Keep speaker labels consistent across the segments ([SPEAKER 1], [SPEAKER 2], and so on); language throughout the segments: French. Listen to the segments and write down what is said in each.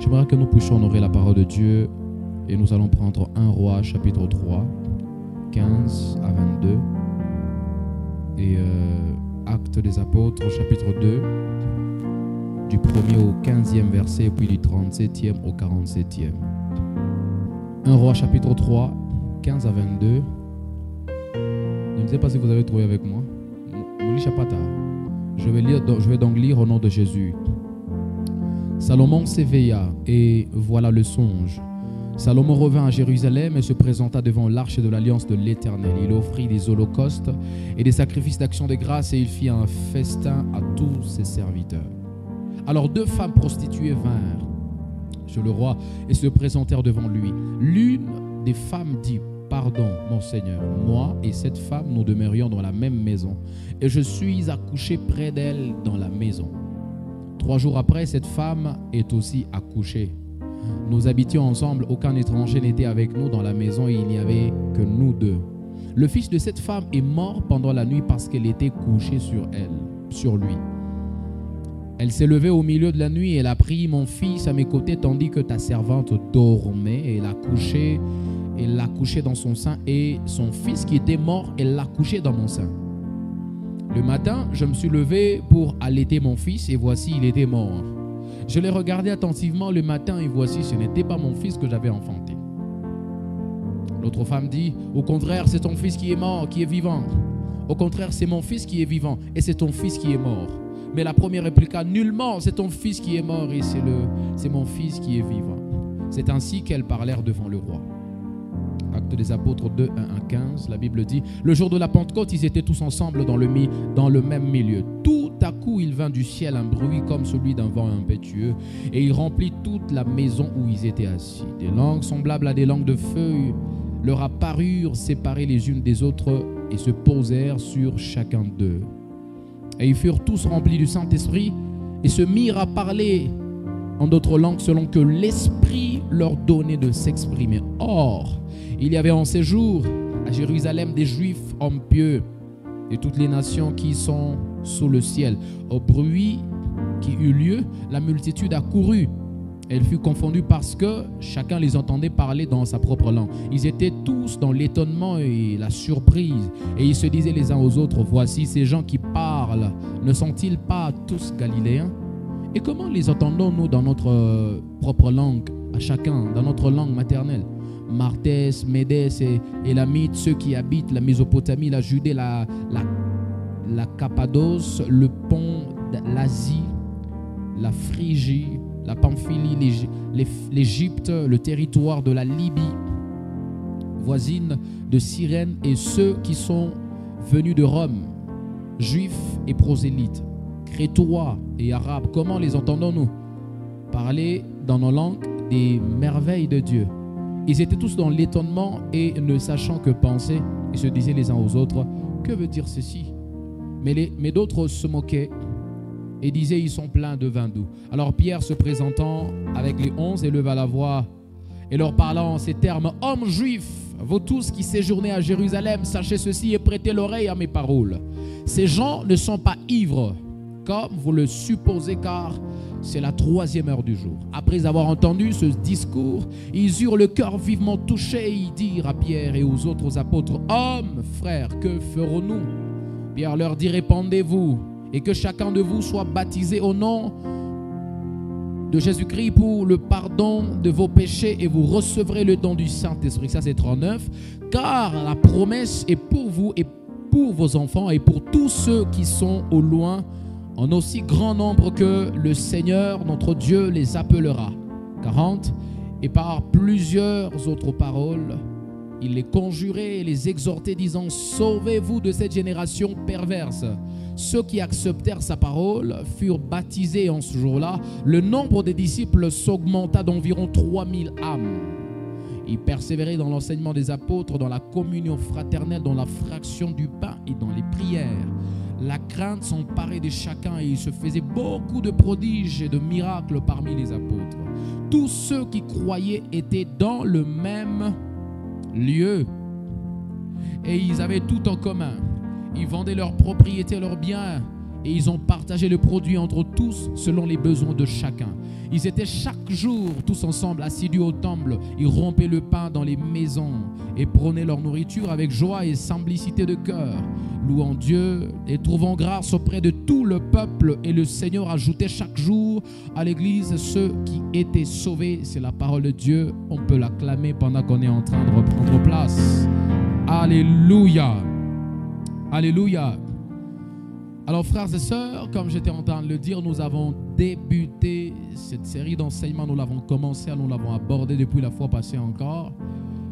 [SPEAKER 1] J'aimerais que nous puissions honorer la parole de Dieu et nous allons prendre 1 Roi chapitre 3, 15 à 22 et Actes des Apôtres chapitre 2 du 1er au 15e verset puis du 37e au 47e. 1 Roi chapitre 3, 15 à 22. Je ne sais pas si vous avez trouvé avec moi. Je vais donc lire au nom de Jésus. Salomon s'éveilla et voilà le songe. Salomon revint à Jérusalem et se présenta devant l'arche de l'alliance de l'Éternel. Il offrit des holocaustes et des sacrifices d'action de grâce et il fit un festin à tous ses serviteurs. Alors 2 femmes prostituées vinrent chez le roi et se présentèrent devant lui. L'une des femmes dit: Pardon, mon Seigneur, moi et cette femme, nous demeurions dans la même maison, et je suis accouché près d'elle dans la maison. 3 jours après, cette femme est aussi accouchée. Nous habitions ensemble, aucun étranger n'était avec nous dans la maison et il n'y avait que nous 2. Le fils de cette femme est mort pendant la nuit parce qu'elle était couchée sur lui. Elle s'est levée au milieu de la nuit et elle a pris mon fils à mes côtés tandis que ta servante dormait et elle l'a couché dans son sein et son fils qui était mort, elle l'a couché dans mon sein. Le matin, je me suis levé pour allaiter mon fils et voici, il était mort. Je l'ai regardé attentivement le matin et voici, ce n'était pas mon fils que j'avais enfanté. L'autre femme dit: Au contraire, c'est ton fils qui est mort, qui est vivant. Au contraire, c'est mon fils qui est vivant et c'est ton fils qui est mort. Mais la première répliqua: Nullement, c'est ton fils qui est mort et c'est mon fils qui est vivant. C'est ainsi qu'elles parlèrent devant le roi. Actes des Apôtres 2, 1 à 15, la Bible dit: Le jour de la Pentecôte, ils étaient tous ensemble dans le même milieu. Tout à coup, il vint du ciel un bruit comme celui d'un vent impétueux, et il remplit toute la maison où ils étaient assis. Des langues semblables à des langues de feu leur apparurent séparées les unes des autres et se posèrent sur chacun d'eux. Et ils furent tous remplis du Saint-Esprit et se mirent à parler en d'autres langues selon que l'Esprit leur donnait de s'exprimer. Or, il y avait en ces jours à Jérusalem des Juifs, hommes pieux, de toutes les nations qui sont sous le ciel. Au bruit qui eut lieu, la multitude accourut. Elle fut confondue parce que chacun les entendait parler dans sa propre langue. Ils étaient tous dans l'étonnement et la surprise. Et ils se disaient les uns aux autres: Voici ces gens qui parlent. Ne sont-ils pas tous galiléens? Et comment les entendons-nous dans notre propre langue, à chacun, dans notre langue maternelle? Marthès, Médès et Élamites, ceux qui habitent la Mésopotamie, la Judée, la Cappadoce, le pont l'Asie, la Phrygie, la Pamphylie, l'Égypte, le territoire de la Libye, voisine de Cyrène, et ceux qui sont venus de Rome, juifs et prosélytes, crétois et arabes. Comment les entendons-nous parler dans nos langues des merveilles de Dieu? Ils étaient tous dans l'étonnement et ne sachant que penser, ils se disaient les uns aux autres: Que veut dire ceci? Mais d'autres se moquaient et disaient: Ils sont pleins de vin doux. Alors Pierre, se présentant avec les 11, éleva la voix et leur parlant en ces termes: Hommes juifs, vous tous qui séjournez à Jérusalem, sachez ceci et prêtez l'oreille à mes paroles. Ces gens ne sont pas ivres, comme vous le supposez, car c'est la 3e heure du jour. Après avoir entendu ce discours, ils eurent le cœur vivement touché et ils dirent à Pierre et aux autres apôtres: Hommes, frères, que ferons-nous? Pierre leur dit: Répandez-vous et que chacun de vous soit baptisé au nom de Jésus-Christ pour le pardon de vos péchés et vous recevrez le don du Saint-Esprit. Ça, c'est 39. Car la promesse est pour vous et pour vos enfants et pour tous ceux qui sont au loin, en aussi grand nombre que le Seigneur, notre Dieu, les appellera. 40. Et par plusieurs autres paroles, il les conjurait et les exhortait, disant: Sauvez-vous de cette génération perverse. Ceux qui acceptèrent sa parole furent baptisés en ce jour-là. Le nombre des disciples s'augmenta d'environ 3000 âmes. Ils persévéraient dans l'enseignement des apôtres, dans la communion fraternelle, dans la fraction du pain et dans les prières. La crainte s'emparait de chacun et il se faisait beaucoup de prodiges et de miracles parmi les apôtres. Tous ceux qui croyaient étaient dans le même lieu et ils avaient tout en commun. Ils vendaient leurs propriétés, leurs biens et ils ont partagé le produit entre tous selon les besoins de chacun. Ils étaient chaque jour tous ensemble assidus au temple. Ils rompaient le pain dans les maisons et prenaient leur nourriture avec joie et simplicité de cœur, louant Dieu et trouvant grâce auprès de tout le peuple. Et le Seigneur ajoutait chaque jour à l'église ceux qui étaient sauvés. C'est la parole de Dieu. On peut l'acclamer pendant qu'on est en train de reprendre place. Alléluia. Alléluia. Alors frères et sœurs, comme j'étais en train de le dire, nous avons débuté cette série d'enseignements, nous l'avons commencé, nous l'avons abordé depuis la fois passée encore,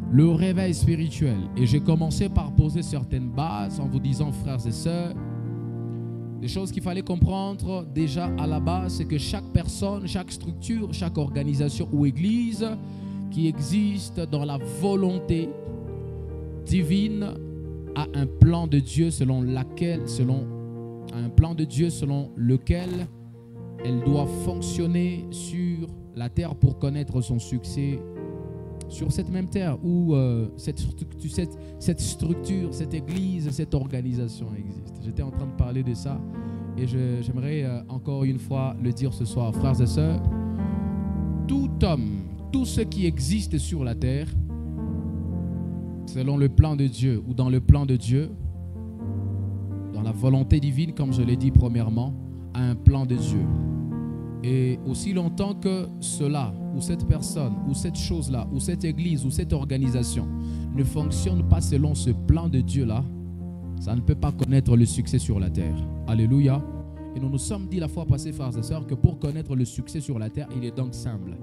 [SPEAKER 1] le réveil spirituel. Et j'ai commencé par poser certaines bases en vous disant, frères et sœurs, des choses qu'il fallait comprendre déjà à la base, c'est que chaque personne, chaque structure, chaque organisation ou église qui existe dans la volonté divine a un plan de Dieu selon lequel elle doit fonctionner sur la terre pour connaître son succès sur cette même terre où cette structure, cette église, cette organisation existe. J'étais en train de parler de ça et j'aimerais encore une fois le dire ce soir, frères et sœurs. Tout homme, tout ce qui existe sur la terre, selon le plan de Dieu ou dans le plan de Dieu, dans la volonté divine, comme je l'ai dit premièrement, a un plan de Dieu. Et aussi longtemps que cela, ou cette personne, ou cette chose-là, ou cette église, ou cette organisation ne fonctionne pas selon ce plan de Dieu-là, ça ne peut pas connaître le succès sur la terre. Alléluia. Et nous nous sommes dit la fois passée, frères et sœurs, que pour connaître le succès sur la terre, il est donc simple.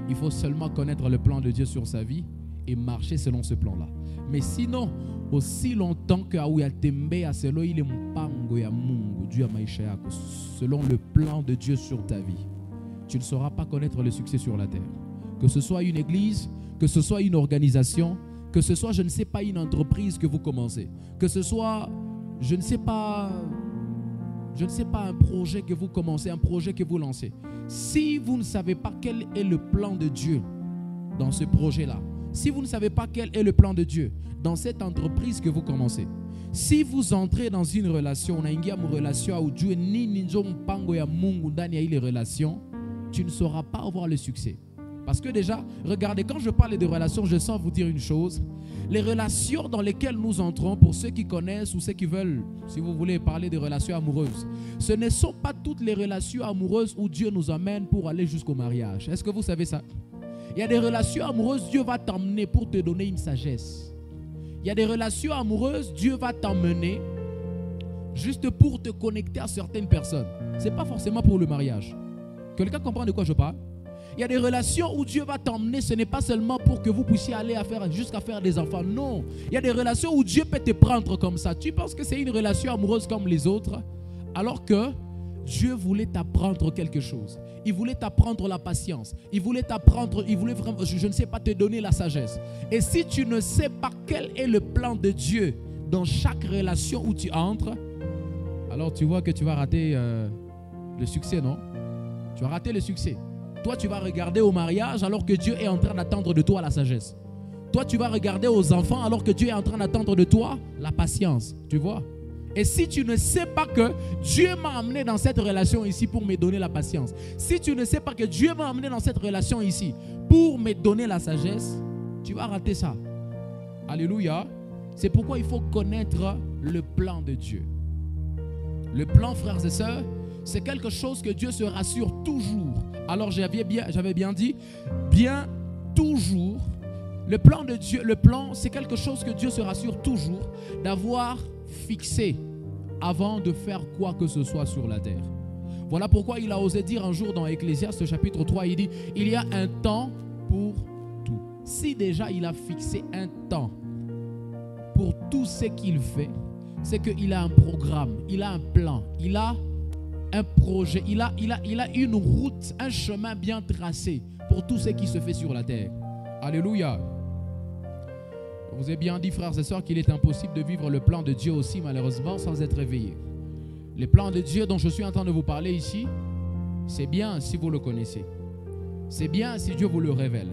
[SPEAKER 1] Il faut seulement connaître le plan de Dieu sur sa vie et marcher selon ce plan-là. Mais sinon, aussi longtemps que selon le plan de Dieu sur ta vie, tu ne sauras pas connaître le succès sur la terre. Que ce soit une église, que ce soit une organisation, que ce soit, je ne sais pas, une entreprise que vous commencez, que ce soit, je ne sais pas, un projet que vous commencez, un projet que vous lancez. Si vous ne savez pas quel est le plan de Dieu dans ce projet-là, si vous ne savez pas quel est le plan de Dieu dans cette entreprise que vous commencez, si vous entrez dans une relation, tu ne sauras pas avoir le succès. Parce que déjà, regardez, quand je parle de relations, je sens vous dire une chose. Les relations dans lesquelles nous entrons, pour ceux qui connaissent ou ceux qui veulent, si vous voulez parler de relations amoureuses, ce ne sont pas toutes les relations amoureuses où Dieu nous amène pour aller jusqu'au mariage. Est-ce que vous savez ça? Il y a des relations amoureuses, Dieu va t'emmener pour te donner une sagesse. Il y a des relations amoureuses, Dieu va t'emmener juste pour te connecter à certaines personnes. Ce n'est pas forcément pour le mariage. Quelqu'un comprend de quoi je parle? Il y a des relations où Dieu va t'emmener, ce n'est pas seulement pour que vous puissiez aller jusqu'à faire des enfants. Non. Il y a des relations où Dieu peut te prendre comme ça. Tu penses que c'est une relation amoureuse comme les autres, alors que Dieu voulait t'apprendre quelque chose. Il voulait t'apprendre la patience. Il voulait vraiment, je ne sais pas, te donner la sagesse. Et si tu ne sais pas quel est le plan de Dieu dans chaque relation où tu entres, alors tu vois que tu vas rater le succès, non? Tu vas rater le succès. Toi, tu vas regarder au mariage alors que Dieu est en train d'attendre de toi la sagesse. Toi, tu vas regarder aux enfants alors que Dieu est en train d'attendre de toi la patience. Tu vois? Et si tu ne sais pas que Dieu m'a amené dans cette relation ici pour me donner la patience, si tu ne sais pas que Dieu m'a amené dans cette relation ici pour me donner la sagesse, tu vas rater ça. Alléluia. C'est pourquoi il faut connaître le plan de Dieu. Le plan, frères et sœurs, c'est quelque chose que Dieu se rassure toujours. Alors j'avais bien dit, bien toujours. Le plan de Dieu, c'est quelque chose que Dieu se rassure toujours d'avoir fixé avant de faire quoi que ce soit sur la terre. Voilà pourquoi il a osé dire un jour dans Ecclésiaste chapitre 3, il dit, il y a un temps pour tout. Si déjà il a fixé un temps pour tout ce qu'il fait, c'est qu'il a un programme, il a un plan, il a un projet, il a une route, un chemin bien tracé pour tout ce qui se fait sur la terre. Alléluia. Je vous ai bien dit, frères et sœurs, qu'il est impossible de vivre le plan de Dieu aussi, malheureusement, sans être éveillé. Le plan de Dieu dont je suis en train de vous parler ici, c'est bien si vous le connaissez. C'est bien si Dieu vous le révèle.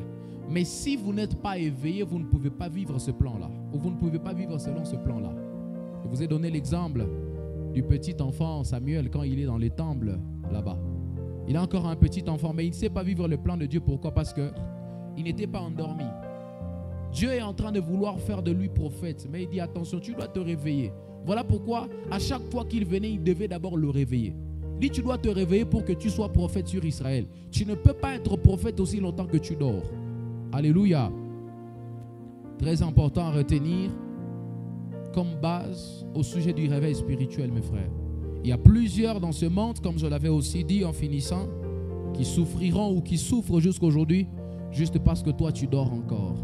[SPEAKER 1] Mais si vous n'êtes pas éveillé, vous ne pouvez pas vivre ce plan-là. Ou vous ne pouvez pas vivre selon ce plan-là. Je vous ai donné l'exemple du petit enfant Samuel quand il est dans les temples là-bas. Il a encore un petit enfant, mais il ne sait pas vivre le plan de Dieu. Pourquoi? Parce qu'il n'était pas endormi. Dieu est en train de vouloir faire de lui prophète, mais il dit attention, tu dois te réveiller. Voilà pourquoi à chaque fois qu'il venait, il devait d'abord le réveiller. Il dit tu dois te réveiller pour que tu sois prophète sur Israël. Tu ne peux pas être prophète aussi longtemps que tu dors. Alléluia. Très important à retenir comme base au sujet du réveil spirituel, mes frères. Il y a plusieurs dans ce monde, comme je l'avais aussi dit en finissant, qui souffriront ou qui souffrent jusqu'aujourd'hui, juste parce que toi tu dors encore.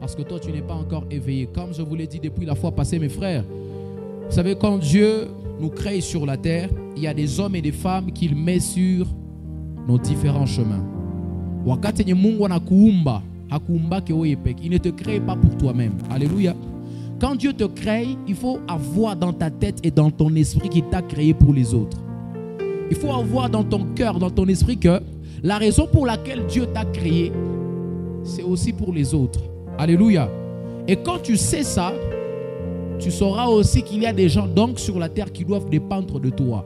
[SPEAKER 1] Parce que toi tu n'es pas encore éveillé. Comme je vous l'ai dit depuis la fois passée, mes frères, vous savez, quand Dieu nous crée sur la terre, il y a des hommes et des femmes qu'il met sur nos différents chemins. Il ne te crée pas pour toi-même. Alléluia. Quand Dieu te crée, il faut avoir dans ta tête et dans ton esprit qu'il t'a créé pour les autres. Il faut avoir dans ton cœur, dans ton esprit que la raison pour laquelle Dieu t'a créé, c'est aussi pour les autres. Alléluia. Et quand tu sais ça, tu sauras aussi qu'il y a des gens donc sur la terre qui doivent dépendre de toi.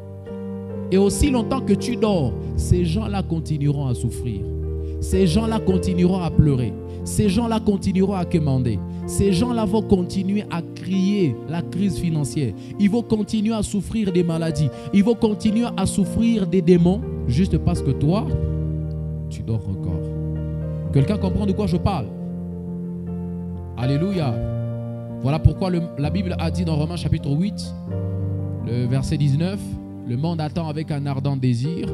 [SPEAKER 1] Et aussi longtemps que tu dors, ces gens-là continueront à souffrir. Ces gens-là continueront à pleurer. Ces gens-là continueront à quémander. Ces gens-là vont continuer à crier la crise financière. Ils vont continuer à souffrir des maladies. Ils vont continuer à souffrir des démons juste parce que toi, tu dors encore. Quelqu'un comprend de quoi je parle? Alléluia. Voilà pourquoi la Bible a dit dans Romains chapitre 8, le verset 19, le monde attend avec un ardent désir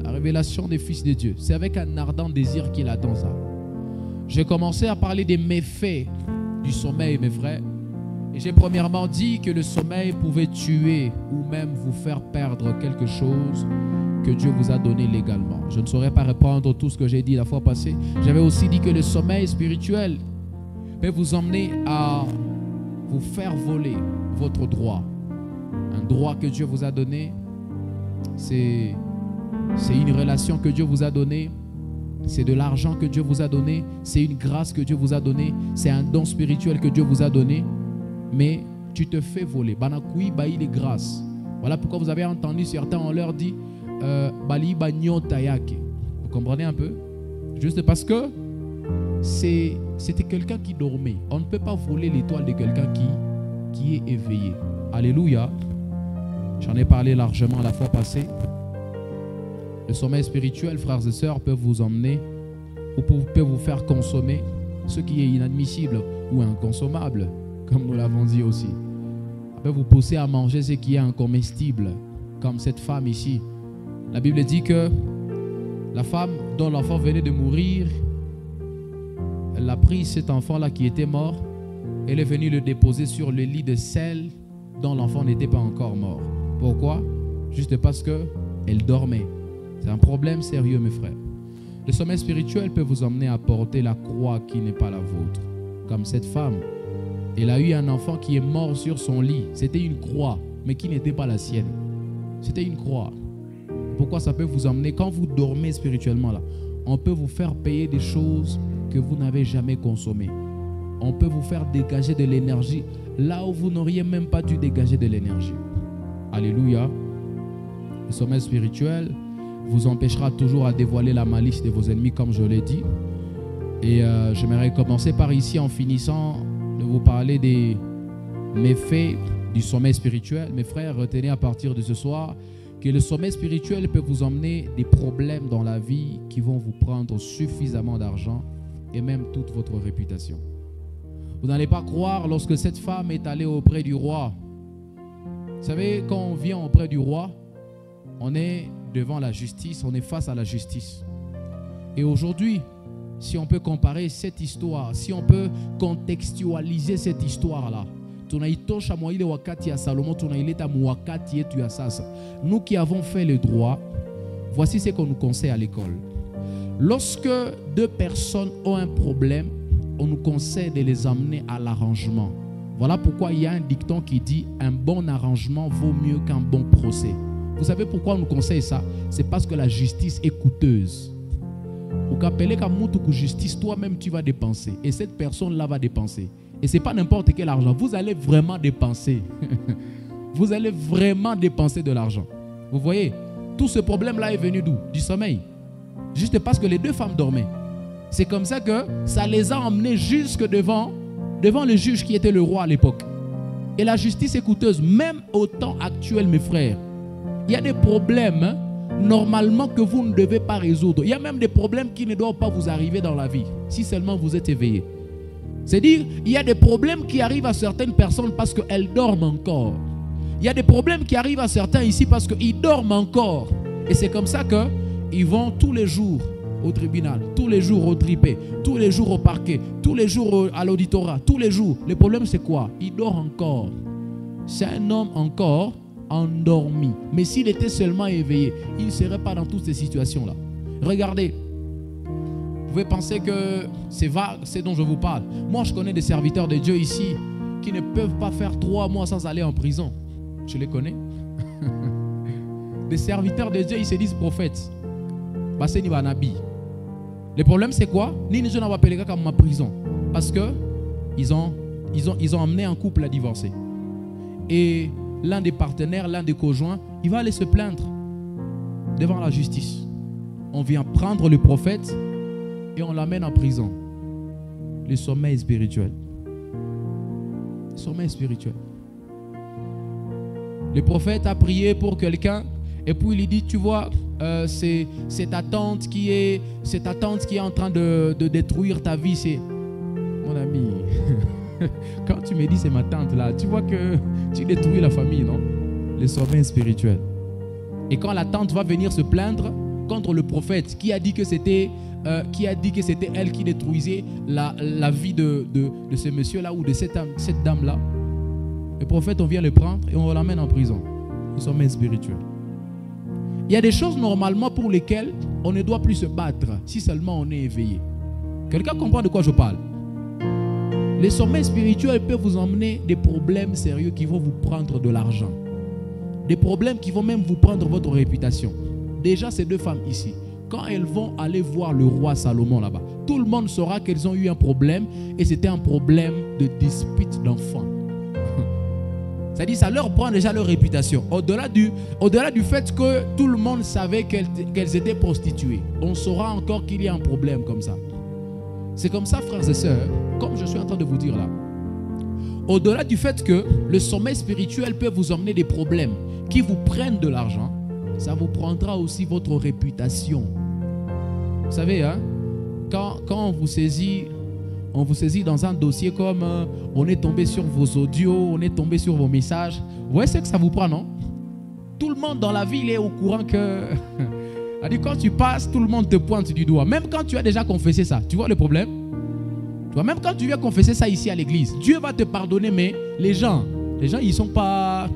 [SPEAKER 1] la révélation des fils de Dieu. C'est avec un ardent désir qu'il attend ça. J'ai commencé à parler des méfaits du sommeil, mes frères. Et j'ai premièrement dit que le sommeil pouvait tuer ou même vous faire perdre quelque chose que Dieu vous a donné légalement. Je ne saurais pas reprendre tout ce que j'ai dit la fois passée. J'avais aussi dit que le sommeil spirituel peut vous emmener à vous faire voler votre droit. Un droit que Dieu vous a donné, c'est une relation que Dieu vous a donnée. C'est de l'argent que Dieu vous a donné. C'est une grâce que Dieu vous a donnée. C'est un don spirituel que Dieu vous a donné. Mais tu te fais voler. Banakoui baï les grâces. Voilà pourquoi vous avez entendu certains, on leur dit Bali bagno tayake. Vous comprenez un peu? Juste parce que c'était quelqu'un qui dormait. On ne peut pas voler l'étoile de quelqu'un qui est éveillé. Alléluia. J'en ai parlé largement la fois passée. Le sommeil spirituel, frères et sœurs, peut vous emmener ou peut vous faire consommer ce qui est inadmissible ou inconsommable, comme nous l'avons dit aussi. Il peut vous pousser à manger ce qui est incomestible, comme cette femme ici. La Bible dit que la femme dont l'enfant venait de mourir, elle a pris cet enfant-là qui était mort, elle est venue le déposer sur le lit de celle dont l'enfant n'était pas encore mort. Pourquoi? Juste parce qu'elle dormait. C'est un problème sérieux, mes frères. Le sommeil spirituel peut vous emmener à porter la croix qui n'est pas la vôtre. Comme cette femme. Elle a eu un enfant qui est mort sur son lit. C'était une croix, mais qui n'était pas la sienne. C'était une croix. Pourquoi ça peut vous emmener? Quand vous dormez spirituellement, là, on peut vous faire payer des choses que vous n'avez jamais consommées. On peut vous faire dégager de l'énergie là où vous n'auriez même pas dû dégager de l'énergie. Alléluia. Le sommeil spirituel vous empêchera toujours à dévoiler la malice de vos ennemis, comme je l'ai dit. Et j'aimerais commencer par ici, en finissant de vous parler des méfaits du sommeil spirituel. Mes frères, retenez à partir de ce soir que le sommeil spirituel peut vous emmener des problèmes dans la vie qui vont vous prendre suffisamment d'argent et même toute votre réputation. Vous n'allez pas croire lorsque cette femme est allée auprès du roi. Vous savez, quand on vient auprès du roi, on est devant la justice, on est face à la justice. Et aujourd'hui, si on peut comparer cette histoire, si on peut contextualiser cette histoire-là, nous qui avons fait le droit, voici ce qu'on nous conseille à l'école. Lorsque deux personnes ont un problème, on nous conseille de les amener à l'arrangement. Voilà pourquoi il y a un dicton qui dit « Un bon arrangement vaut mieux qu'un bon procès ». Vous savez pourquoi on nous conseille ça? C'est parce que la justice est coûteuse. Au cas où justice, toi-même tu vas dépenser. Et cette personne-là va dépenser. Et ce n'est pas n'importe quel argent. Vous allez vraiment dépenser. vous allez vraiment dépenser de l'argent. Vous voyez, tout ce problème-là est venu d'où? Du sommeil. Juste parce que les deux femmes dormaient. C'est comme ça que ça les a emmenés jusque devant le juge qui était le roi à l'époque. Et la justice est coûteuse, même au temps actuel, mes frères. Il y a des problèmes, normalement, que vous ne devez pas résoudre. Il y a même des problèmes qui ne doivent pas vous arriver dans la vie, si seulement vous êtes éveillé. C'est-à-dire, il y a des problèmes qui arrivent à certaines personnes parce qu'elles dorment encore. Il y a des problèmes qui arrivent à certains ici parce qu'ils dorment encore. Et c'est comme ça qu'ils vont tous les jours au tribunal, tous les jours au tripé, tous les jours au parquet, tous les jours à l'auditorat, tous les jours. Le problème c'est quoi? Il dort encore. C'est un homme encore endormi. Mais s'il était seulement éveillé, il ne serait pas dans toutes ces situations-là. Regardez, vous pouvez penser que c'est vague, c'est dont je vous parle. Moi, je connais des serviteurs de Dieu ici qui ne peuvent pas faire 3 mois sans aller en prison. Je les connais. Des serviteurs de Dieu, ils se disent prophètes. Le problème c'est quoi? Ni ne pas appeler comme ma prison. Parce que ils ont amené un couple à divorcer. Et l'un des partenaires, l'un des conjoints, il va aller se plaindre devant la justice. On vient prendre le prophète et on l'amène en prison. Le sommeil spirituel. Le sommeil spirituel. Le prophète a prié pour quelqu'un et puis il lui dit, tu vois, c'est ta tante qui est en train de détruire ta vie. C'est mon ami. Quand tu me dis c'est ma tante là, tu vois que tu détruis la famille, non? Le sommeil spirituel. Et quand la tante va venir se plaindre contre le prophète qui a dit que c'était elle qui détruisait la vie de ce monsieur là ou de cette dame là, le prophète, on vient le prendre et on l'amène en prison. Le sommeil spirituel. Il y a des choses normalement pour lesquelles on ne doit plus se battre si seulement on est éveillé. Quelqu'un comprend de quoi je parle? Les sommeils spirituels peuvent vous emmener des problèmes sérieux qui vont vous prendre de l'argent. Des problèmes qui vont même vous prendre votre réputation. Déjà, ces deux femmes ici, quand elles vont aller voir le roi Salomon là-bas, tout le monde saura qu'elles ont eu un problème et c'était un problème de dispute d'enfants. C'est-à-dire, ça leur prend déjà leur réputation. Au-delà du fait que tout le monde savait qu'elles étaient prostituées, on saura encore qu'il y a un problème comme ça. C'est comme ça, frères et sœurs, comme je suis en train de vous dire là. Au-delà du fait que le sommeil spirituel peut vous emmener des problèmes qui vous prennent de l'argent, ça vous prendra aussi votre réputation. Vous savez, hein, quand on vous saisit dans un dossier comme on est tombé sur vos audios, on est tombé sur vos messages. Vous voyez ce que ça vous prend, non? Tout le monde dans la ville est au courant que... quand tu passes, tout le monde te pointe du doigt. Même quand tu as déjà confessé ça. Tu vois le problème? Tu vois, même quand tu viens confesser ça ici à l'église, Dieu va te pardonner, mais les gens, ils sont pas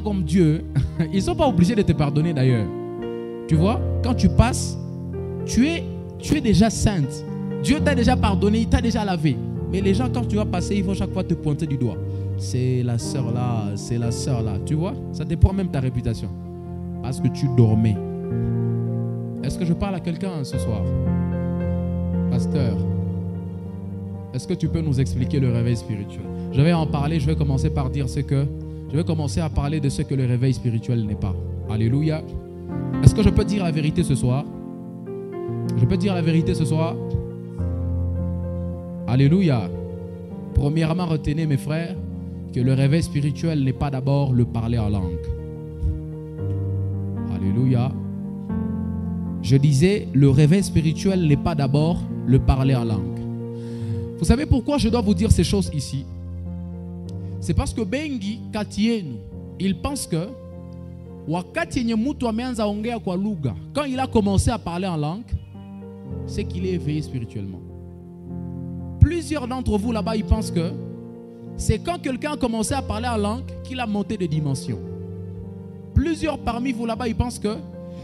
[SPEAKER 1] comme Dieu. Ils ne sont pas obligés de te pardonner d'ailleurs. Tu vois, quand tu passes, tu es déjà sainte. Dieu t'a déjà pardonné, il t'a déjà lavé. Mais les gens, quand tu vas passer, ils vont chaque fois te pointer du doigt. C'est la sœur là, c'est la sœur là. Tu vois, ça dépend même de ta réputation. Parce que tu dormais. Est-ce que je parle à quelqu'un ce soir? Pasteur, est-ce que tu peux nous expliquer le réveil spirituel? Je vais en parler, je vais commencer à parler de ce que le réveil spirituel n'est pas. Alléluia. Est-ce que je peux dire la vérité ce soir? Je peux dire la vérité ce soir? Alléluia. Premièrement, retenez mes frères que le réveil spirituel n'est pas d'abord le parler en langue. Alléluia. Je disais, le réveil spirituel n'est pas d'abord le parler en langue. Vous savez pourquoi je dois vous dire ces choses ici? C'est parce que Bengi Katienu, il pense que quand il a commencé à parler en langue, c'est qu'il est éveillé spirituellement. Plusieurs d'entre vous là-bas, ils pensent que c'est quand quelqu'un a commencé à parler en langue qu'il a monté de dimension. Plusieurs parmi vous là-bas, ils pensent que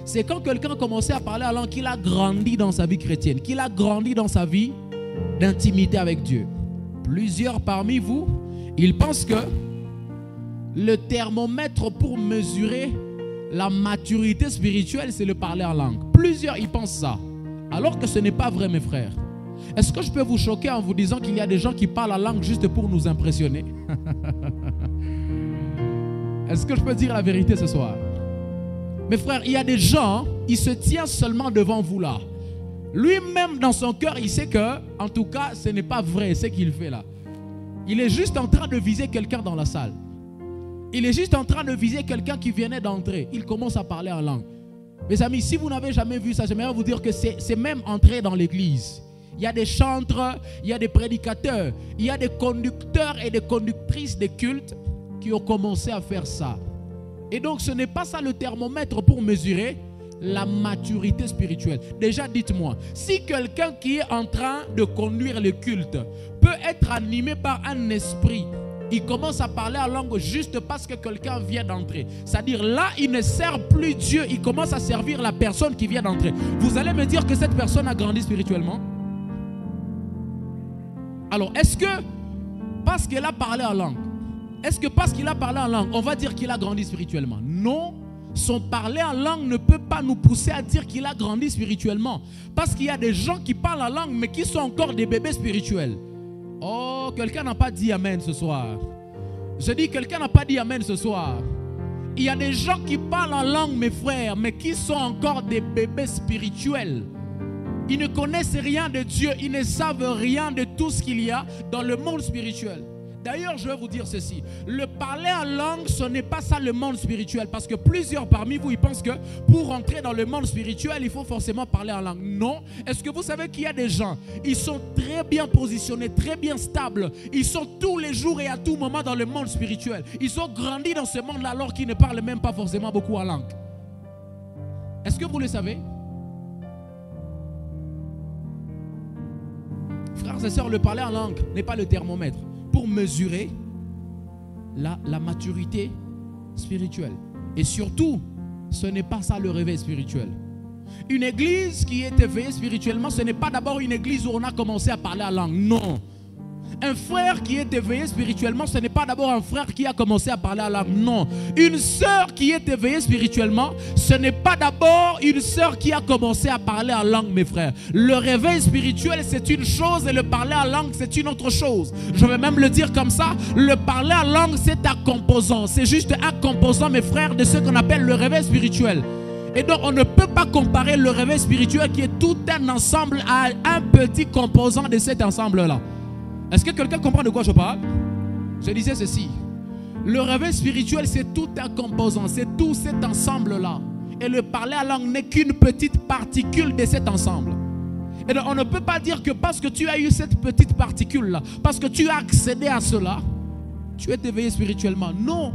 [SPEAKER 1] c'est quand quelqu'un a commencé à parler en langue qu'il a grandi dans sa vie chrétienne, qu'il a grandi dans sa vie d'intimité avec Dieu. Plusieurs parmi vous, ils pensent que le thermomètre pour mesurer la maturité spirituelle, c'est le parler en langue. Plusieurs y pensent ça, alors que ce n'est pas vrai, mes frères. Est-ce que je peux vous choquer en vous disant qu'il y a des gens qui parlent la langue juste pour nous impressionner? Est-ce que je peux dire la vérité ce soir? Mes frères, il y a des gens, ils se tiennent seulement devant vous là. Lui-même dans son cœur, il sait que, en tout cas, ce n'est pas vrai ce qu'il fait là. Il est juste en train de viser quelqu'un dans la salle. Il est juste en train de viser quelqu'un qui venait d'entrer. Il commence à parler en langue. Mes amis, si vous n'avez jamais vu ça, j'aimerais vous dire que c'est même entré dans l'église. Il y a des chantres, il y a des prédicateurs, il y a des conducteurs et des conductrices de cultes qui ont commencé à faire ça. Et donc ce n'est pas ça le thermomètre pour mesurer la maturité spirituelle. Déjà dites-moi, si quelqu'un qui est en train de conduire le culte peut être animé par un esprit, il commence à parler en langue juste parce que quelqu'un vient d'entrer. C'est-à-dire là, il ne sert plus Dieu, il commence à servir la personne qui vient d'entrer. Vous allez me dire que cette personne a grandi spirituellement? Alors, est-ce que parce qu'il a parlé en langue, est-ce que parce qu'il a parlé en langue, on va dire qu'il a grandi spirituellement? Non, son parler en langue ne peut pas nous pousser à dire qu'il a grandi spirituellement. Parce qu'il y a des gens qui parlent en langue, mais qui sont encore des bébés spirituels. Oh, quelqu'un n'a pas dit amen ce soir. Je dis, quelqu'un n'a pas dit amen ce soir. Il y a des gens qui parlent en langue, mes frères, mais qui sont encore des bébés spirituels. Ils ne connaissent rien de Dieu, ils ne savent rien de tout ce qu'il y a dans le monde spirituel. D'ailleurs, je vais vous dire ceci. Le parler en langue, ce n'est pas ça le monde spirituel. Parce que plusieurs parmi vous, ils pensent que pour entrer dans le monde spirituel, il faut forcément parler en langue. Non. Est-ce que vous savez qu'il y a des gens, ils sont très bien positionnés, très bien stables. Ils sont tous les jours et à tout moment dans le monde spirituel. Ils ont grandi dans ce monde-là alors qu'ils ne parlent même pas forcément beaucoup en langue. Est-ce que vous le savez? Frères et sœurs, le parler en langue n'est pas le thermomètre pour mesurer la maturité spirituelle. Et surtout, ce n'est pas ça le réveil spirituel. Une église qui est éveillée spirituellement, ce n'est pas d'abord une église où on a commencé à parler en langue. Non. Un frère qui est éveillé spirituellement, ce n'est pas d'abord un frère qui a commencé à parler en langue. Non. Une sœur qui est éveillée spirituellement, ce n'est pas d'abord une sœur qui a commencé à parler en langue, mes frères. Le réveil spirituel, c'est une chose et le parler en langue, c'est une autre chose. Je vais même le dire comme ça. Le parler en langue, c'est un composant. C'est juste un composant, mes frères, de ce qu'on appelle le réveil spirituel. Et donc, on ne peut pas comparer le réveil spirituel qui est tout un ensemble à un petit composant de cet ensemble-là. Est-ce que quelqu'un comprend de quoi je parle? Je disais ceci. Le réveil spirituel, c'est tout un composant. C'est tout cet ensemble-là. Et le parler en langue n'est qu'une petite particule de cet ensemble. Et donc, on ne peut pas dire que parce que tu as eu cette petite particule-là, parce que tu as accédé à cela, tu es éveillé spirituellement. Non.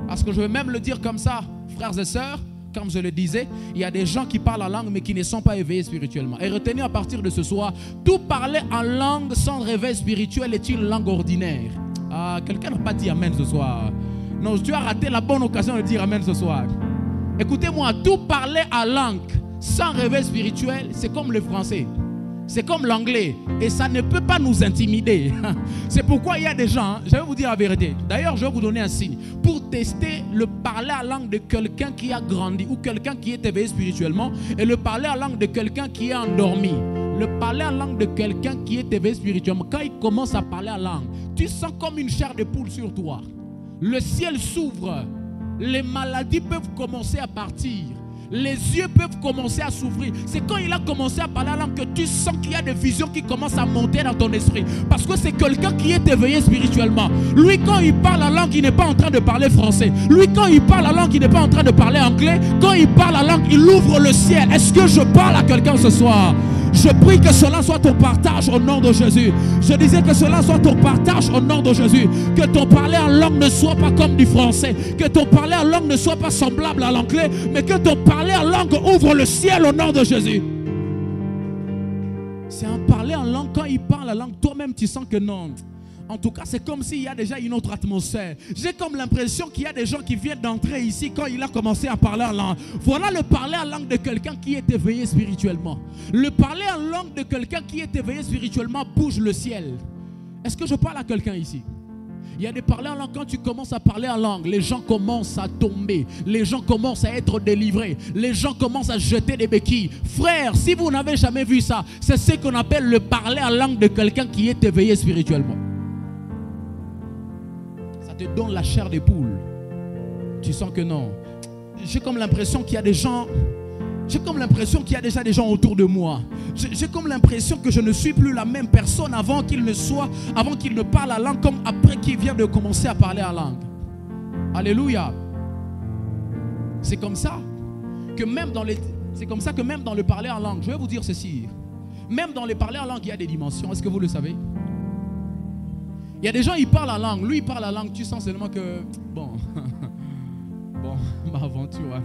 [SPEAKER 1] Parce que je vais même le dire comme ça, frères et sœurs. Comme je le disais, il y a des gens qui parlent en langue mais qui ne sont pas éveillés spirituellement. Et retenez à partir de ce soir, tout parler en langue sans réveil spirituel est une langue ordinaire. Ah, quelqu'un n'a pas dit amen ce soir. Non, tu as raté la bonne occasion de dire amen ce soir. Écoutez-moi, tout parler en langue sans réveil spirituel, c'est comme le français. C'est comme l'anglais. Et ça ne peut pas nous intimider. C'est pourquoi il y a des gens, je vais vous dire la vérité. D'ailleurs, je vais vous donner un signe. Pour tester le parler en langue de quelqu'un qui a grandi ou quelqu'un qui est éveillé spirituellement et le parler en langue de quelqu'un qui est endormi. Le parler en langue de quelqu'un qui est éveillé spirituellement, quand il commence à parler en langue, tu sens comme une chair de poule sur toi. Le ciel s'ouvre. Les maladies peuvent commencer à partir. Les yeux peuvent commencer à s'ouvrir. C'est quand il a commencé à parler en langue que tu sens qu'il y a des visions qui commencent à monter dans ton esprit. Parce que c'est quelqu'un qui est éveillé spirituellement. Lui, quand il parle en langue, il n'est pas en train de parler français. Lui, quand il parle en langue, il n'est pas en train de parler anglais. Quand il parle en langue, il ouvre le ciel. Est-ce que je parle à quelqu'un ce soir? Je prie que cela soit ton partage au nom de Jésus. Je disais que cela soit ton partage au nom de Jésus. Que ton parler en langue ne soit pas comme du français. Que ton parler en langue ne soit pas semblable à l'anglais. Mais que ton parler en langue ouvre le ciel au nom de Jésus. C'est un parler en langue. Quand il parle en langue, toi-même tu sens que non. En tout cas, c'est comme s'il y a déjà une autre atmosphère. J'ai comme l'impression qu'il y a des gens qui viennent d'entrer ici quand il a commencé à parler en langue. Voilà le parler en langue de quelqu'un qui est éveillé spirituellement. Le parler en langue de quelqu'un qui est éveillé spirituellement bouge le ciel. Est-ce que je parle à quelqu'un ici? Il y a des parlers en langue, quand tu commences à parler en langue, les gens commencent à tomber, les gens commencent à être délivrés, les gens commencent à jeter des béquilles. Frère, si vous n'avez jamais vu ça, c'est ce qu'on appelle le parler en langue de quelqu'un qui est éveillé spirituellement. ça te donne la chair des poules. Tu sens que non. J'ai comme l'impression qu'il y a des gens, j'ai comme l'impression qu'il y a déjà des gens autour de moi. J'ai comme l'impression que je ne suis plus la même personne avant qu'il ne parle la langue comme après qu'il vient de commencer à parler la langue. Alléluia. C'est comme ça que même dans le parler en langue, je vais vous dire ceci, même dans le parler en langue, il y a des dimensions. Est-ce que vous le savez? Il y a des gens, ils parlent la langue. Lui, il parle la langue. Tu sens seulement que, bon, ma aventure. Hein.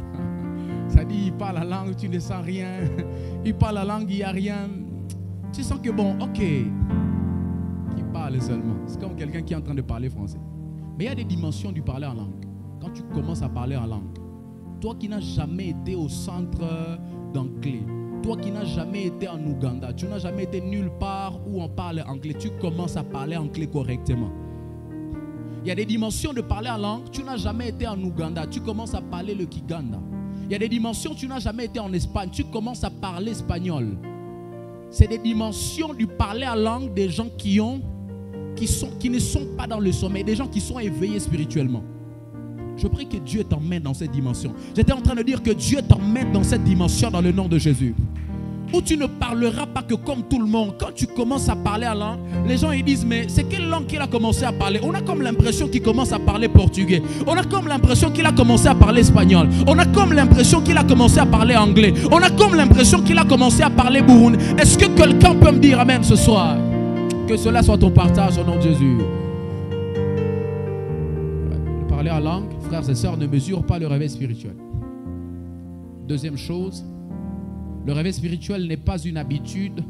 [SPEAKER 1] Ça dit, il parle la langue, tu ne sens rien. Il parle la langue, il n'y a rien. Tu sens que, bon, ok. Il parle seulement. C'est comme quelqu'un qui est en train de parler français. Mais il y a des dimensions du parler en langue. Quand tu commences à parler en langue, toi qui n'as jamais été au centre d'anglais, toi qui n'as jamais été en Ouganda, tu n'as jamais été nulle part où on parle anglais, tu commences à parler anglais correctement. Il y a des dimensions de parler en langue, tu n'as jamais été en Ouganda, tu commences à parler le Kiganda. Il y a des dimensions, tu n'as jamais été en Espagne, tu commences à parler espagnol. C'est des dimensions du parler en langue des gens qui ne sont pas dans le sommeil, des gens qui sont éveillés spirituellement. Je prie que Dieu t'emmène dans cette dimension. J'étais en train de dire que Dieu t'emmène dans cette dimension dans le nom de Jésus. Où tu ne parleras pas que comme tout le monde. Quand tu commences à parler en langue, les gens ils disent mais c'est quelle langue qu'il a commencé à parler? On a comme l'impression qu'il commence à parler portugais. On a comme l'impression qu'il a commencé à parler espagnol. On a comme l'impression qu'il a commencé à parler anglais. On a comme l'impression qu'il a commencé à parler burundi. Est-ce que quelqu'un peut me dire amen ce soir? Que cela soit ton partage au nom de Jésus. Parler en langue, frères et sœurs, ne mesure pas le réveil spirituel. Deuxième chose, le réveil spirituel n'est pas une habitude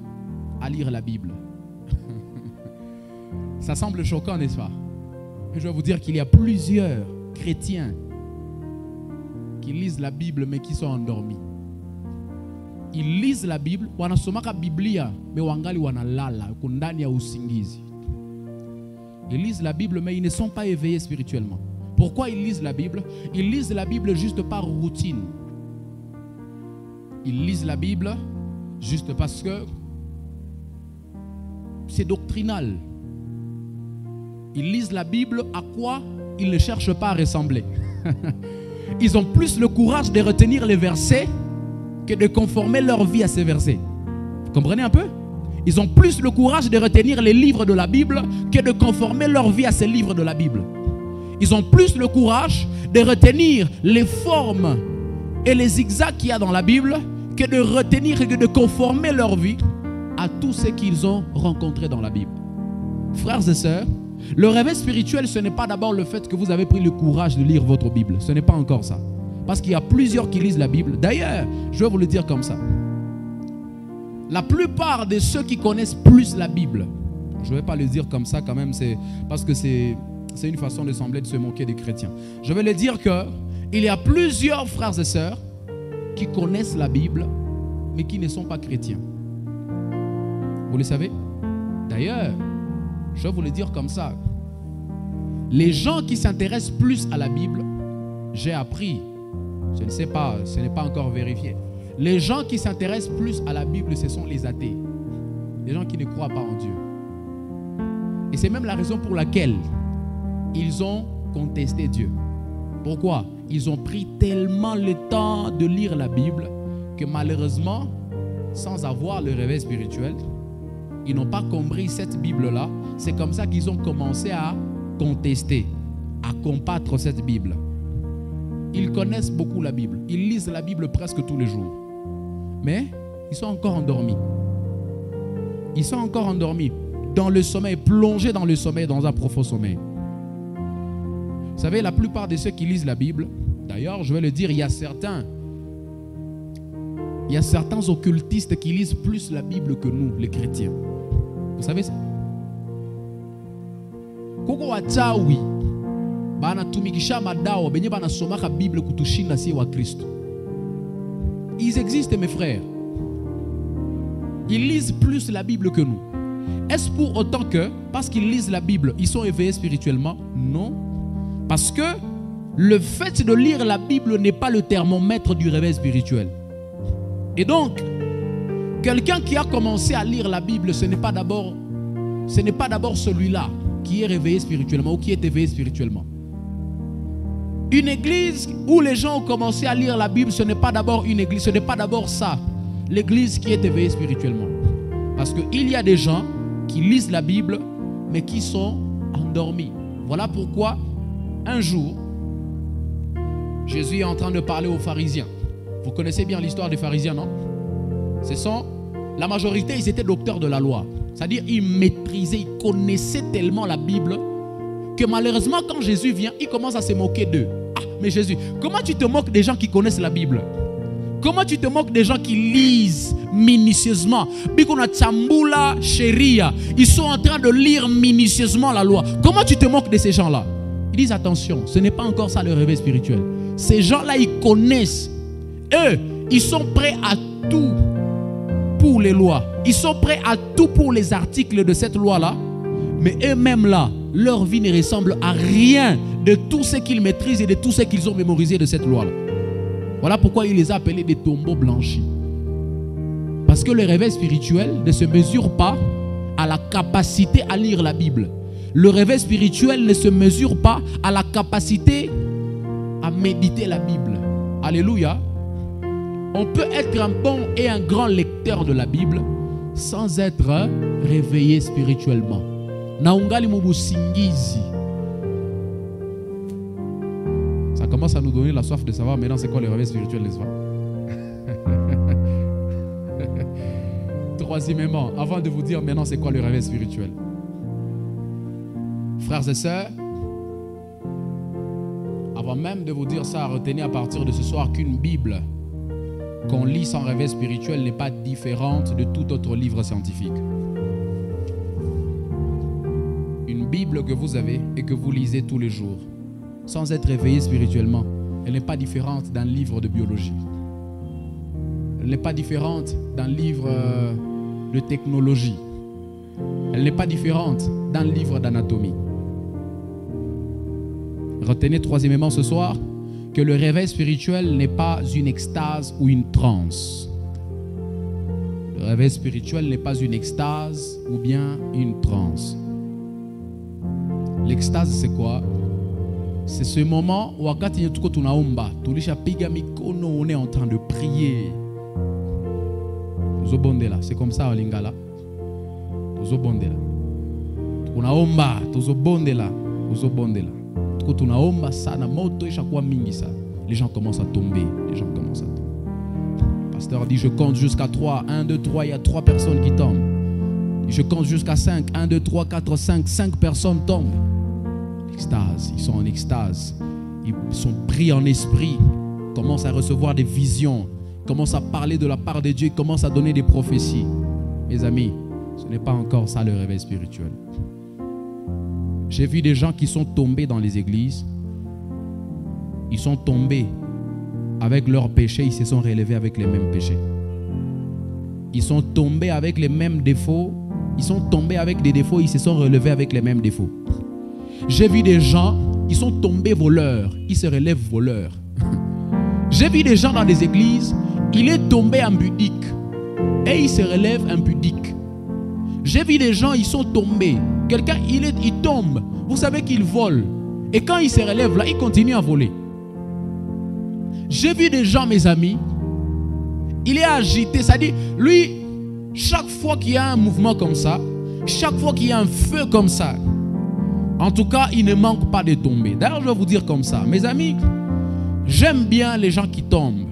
[SPEAKER 1] à lire la Bible. Ça semble choquant, n'est-ce pas? Mais je vais vous dire qu'il y a plusieurs chrétiens qui lisent la Bible mais qui sont endormis. Ils lisent la Bible, wanasomaka Biblia, mais wangali wanalala, kundani ya usingizi. Ils lisent la Bible mais ils ne sont pas éveillés spirituellement. Pourquoi ils lisent la Bible? Ils lisent la Bible juste par routine. Ils lisent la Bible juste parce que c'est doctrinal. Ils lisent la Bible à quoi ils ne cherchent pas à ressembler. Ils ont plus le courage de retenir les versets que de conformer leur vie à ces versets. Vous comprenez un peu? Ils ont plus le courage de retenir les livres de la Bible que de conformer leur vie à ces livres de la Bible. Ils ont plus le courage de retenir les formes et les zigzags qu'il y a dans la Bible que de retenir et de conformer leur vie à tout ce qu'ils ont rencontré dans la Bible. Frères et sœurs, le réveil spirituel, ce n'est pas d'abord le fait que vous avez pris le courage de lire votre Bible. Ce n'est pas encore ça. Parce qu'il y a plusieurs qui lisent la Bible. D'ailleurs, je vais vous le dire comme ça. La plupart de ceux qui connaissent plus la Bible, je ne vais pas le dire comme ça quand même, c'est parce que c'est une façon de sembler de se moquer des chrétiens. Je vais le dire qu'il y a plusieurs frères et sœurs qui connaissent la Bible, mais qui ne sont pas chrétiens. Vous le savez? D'ailleurs, je vais vous le dire comme ça. Les gens qui s'intéressent plus à la Bible, j'ai appris, je ne sais pas, ce n'est pas encore vérifié. Les gens qui s'intéressent plus à la Bible, ce sont les athées. Les gens qui ne croient pas en Dieu. Et c'est même la raison pour laquelle ils ont contesté Dieu. Pourquoi? Ils ont pris tellement le temps de lire la Bible que malheureusement, sans avoir le réveil spirituel, ils n'ont pas compris cette Bible-là. C'est comme ça qu'ils ont commencé à contester, à combattre cette Bible. Ils connaissent beaucoup la Bible. Ils lisent la Bible presque tous les jours. Mais ils sont encore endormis. Ils sont encore endormis dans le sommeil, plongés dans le sommeil, dans un profond sommeil. Vous savez, la plupart de ceux qui lisent la Bible, d'ailleurs, je vais le dire, il y a certains occultistes qui lisent plus la Bible que nous, les chrétiens. Vous savez ça? Koko wachawi banatumikisha madawa benye banasomaka Bible kutushinda si wa Kristo. Ils existent, mes frères. Ils lisent plus la Bible que nous. Est-ce pour autant que, parce qu'ils lisent la Bible, ils sont éveillés spirituellement? Non. Parce que le fait de lire la Bible n'est pas le thermomètre du réveil spirituel. Et donc, quelqu'un qui a commencé à lire la Bible, ce n'est pas d'abord celui-là qui est réveillé spirituellement ou qui est éveillé spirituellement. Une église où les gens ont commencé à lire la Bible, ce n'est pas d'abord une église, ce n'est pas d'abord ça, l'église qui est éveillée spirituellement. Parce qu'il y a des gens qui lisent la Bible, mais qui sont endormis. Voilà pourquoi, un jour, Jésus est en train de parler aux pharisiens. Vous connaissez bien l'histoire des pharisiens, non? La majorité, ils étaient docteurs de la loi. C'est-à-dire, ils maîtrisaient, ils connaissaient tellement la Bible que malheureusement, quand Jésus vient, il commence à se moquer d'eux. Ah, mais Jésus, comment tu te moques des gens qui connaissent la Bible? Comment tu te moques des gens qui lisent minutieusement? Ils sont en train de lire minutieusement la loi. Comment tu te moques de ces gens-là? Ils disent attention, ce n'est pas encore ça le réveil spirituel. Ces gens-là, ils connaissent. Eux, ils sont prêts à tout pour les lois. Ils sont prêts à tout pour les articles de cette loi-là. Mais eux-mêmes là, leur vie ne ressemble à rien de tout ce qu'ils maîtrisent et de tout ce qu'ils ont mémorisé de cette loi-là. Voilà pourquoi il les a appelés des tombeaux blanchis. Parce que le réveil spirituel ne se mesure pas à la capacité à lire la Bible. Le réveil spirituel ne se mesure pas à la capacité à méditer la Bible. Alléluia. On peut être un bon et un grand lecteur de la Bible sans être réveillé spirituellement. Naungali mubusingizi. Ça commence à nous donner la soif de savoir maintenant c'est quoi le réveil spirituel, n'est-ce pas? Troisièmement, avant de vous dire maintenant c'est quoi le réveil spirituel, frères et sœurs, avant même de vous dire ça, retenez à partir de ce soir qu'une Bible qu'on lit sans réveil spirituel n'est pas différente de tout autre livre scientifique. Une Bible que vous avez et que vous lisez tous les jours, sans être réveillé spirituellement, elle n'est pas différente d'un livre de biologie. Elle n'est pas différente d'un livre de technologie. Elle n'est pas différente d'un livre d'anatomie. Retenez troisièmement ce soir que le réveil spirituel n'est pas une extase ou une transe. Le réveil spirituel n'est pas une extase ou bien une transe. L'extase, c'est quoi? C'est ce moment où on est en train de prier. C'est comme ça, Lingala. Les gens commencent à tomber. Le pasteur dit, je compte jusqu'à 3. 1, 2, 3, il y a 3 personnes qui tombent. Je compte jusqu'à 5. 1, 2, 3, 4, 5. 5 personnes tombent. L'extase, ils sont en extase. Ils sont pris en esprit. Ils commencent à recevoir des visions. Ils commencent à parler de la part de Dieu. Ils commencent à donner des prophéties. Mes amis, ce n'est pas encore ça le réveil spirituel. J'ai vu des gens qui sont tombés dans les églises. Ils sont tombés avec leurs péchés. Ils se sont relevés avec les mêmes péchés. Ils sont tombés avec les mêmes défauts. Ils sont tombés avec des défauts. Ils se sont relevés avec les mêmes défauts. J'ai vu des gens, ils sont tombés voleurs. Ils se relèvent voleurs. J'ai vu des gens dans des églises. Il est tombé impudique. Et il se relève impudique. J'ai vu des gens, ils sont tombés. Quelqu'un, il tombe. Vous savez qu'il vole. Et quand il se relève là, il continue à voler. J'ai vu des gens, mes amis, il est agité. C'est-à-dire, lui, chaque fois qu'il y a un mouvement comme ça, chaque fois qu'il y a un feu comme ça, en tout cas, il ne manque pas de tomber. D'ailleurs, je vais vous dire comme ça. Mes amis, j'aime bien les gens qui tombent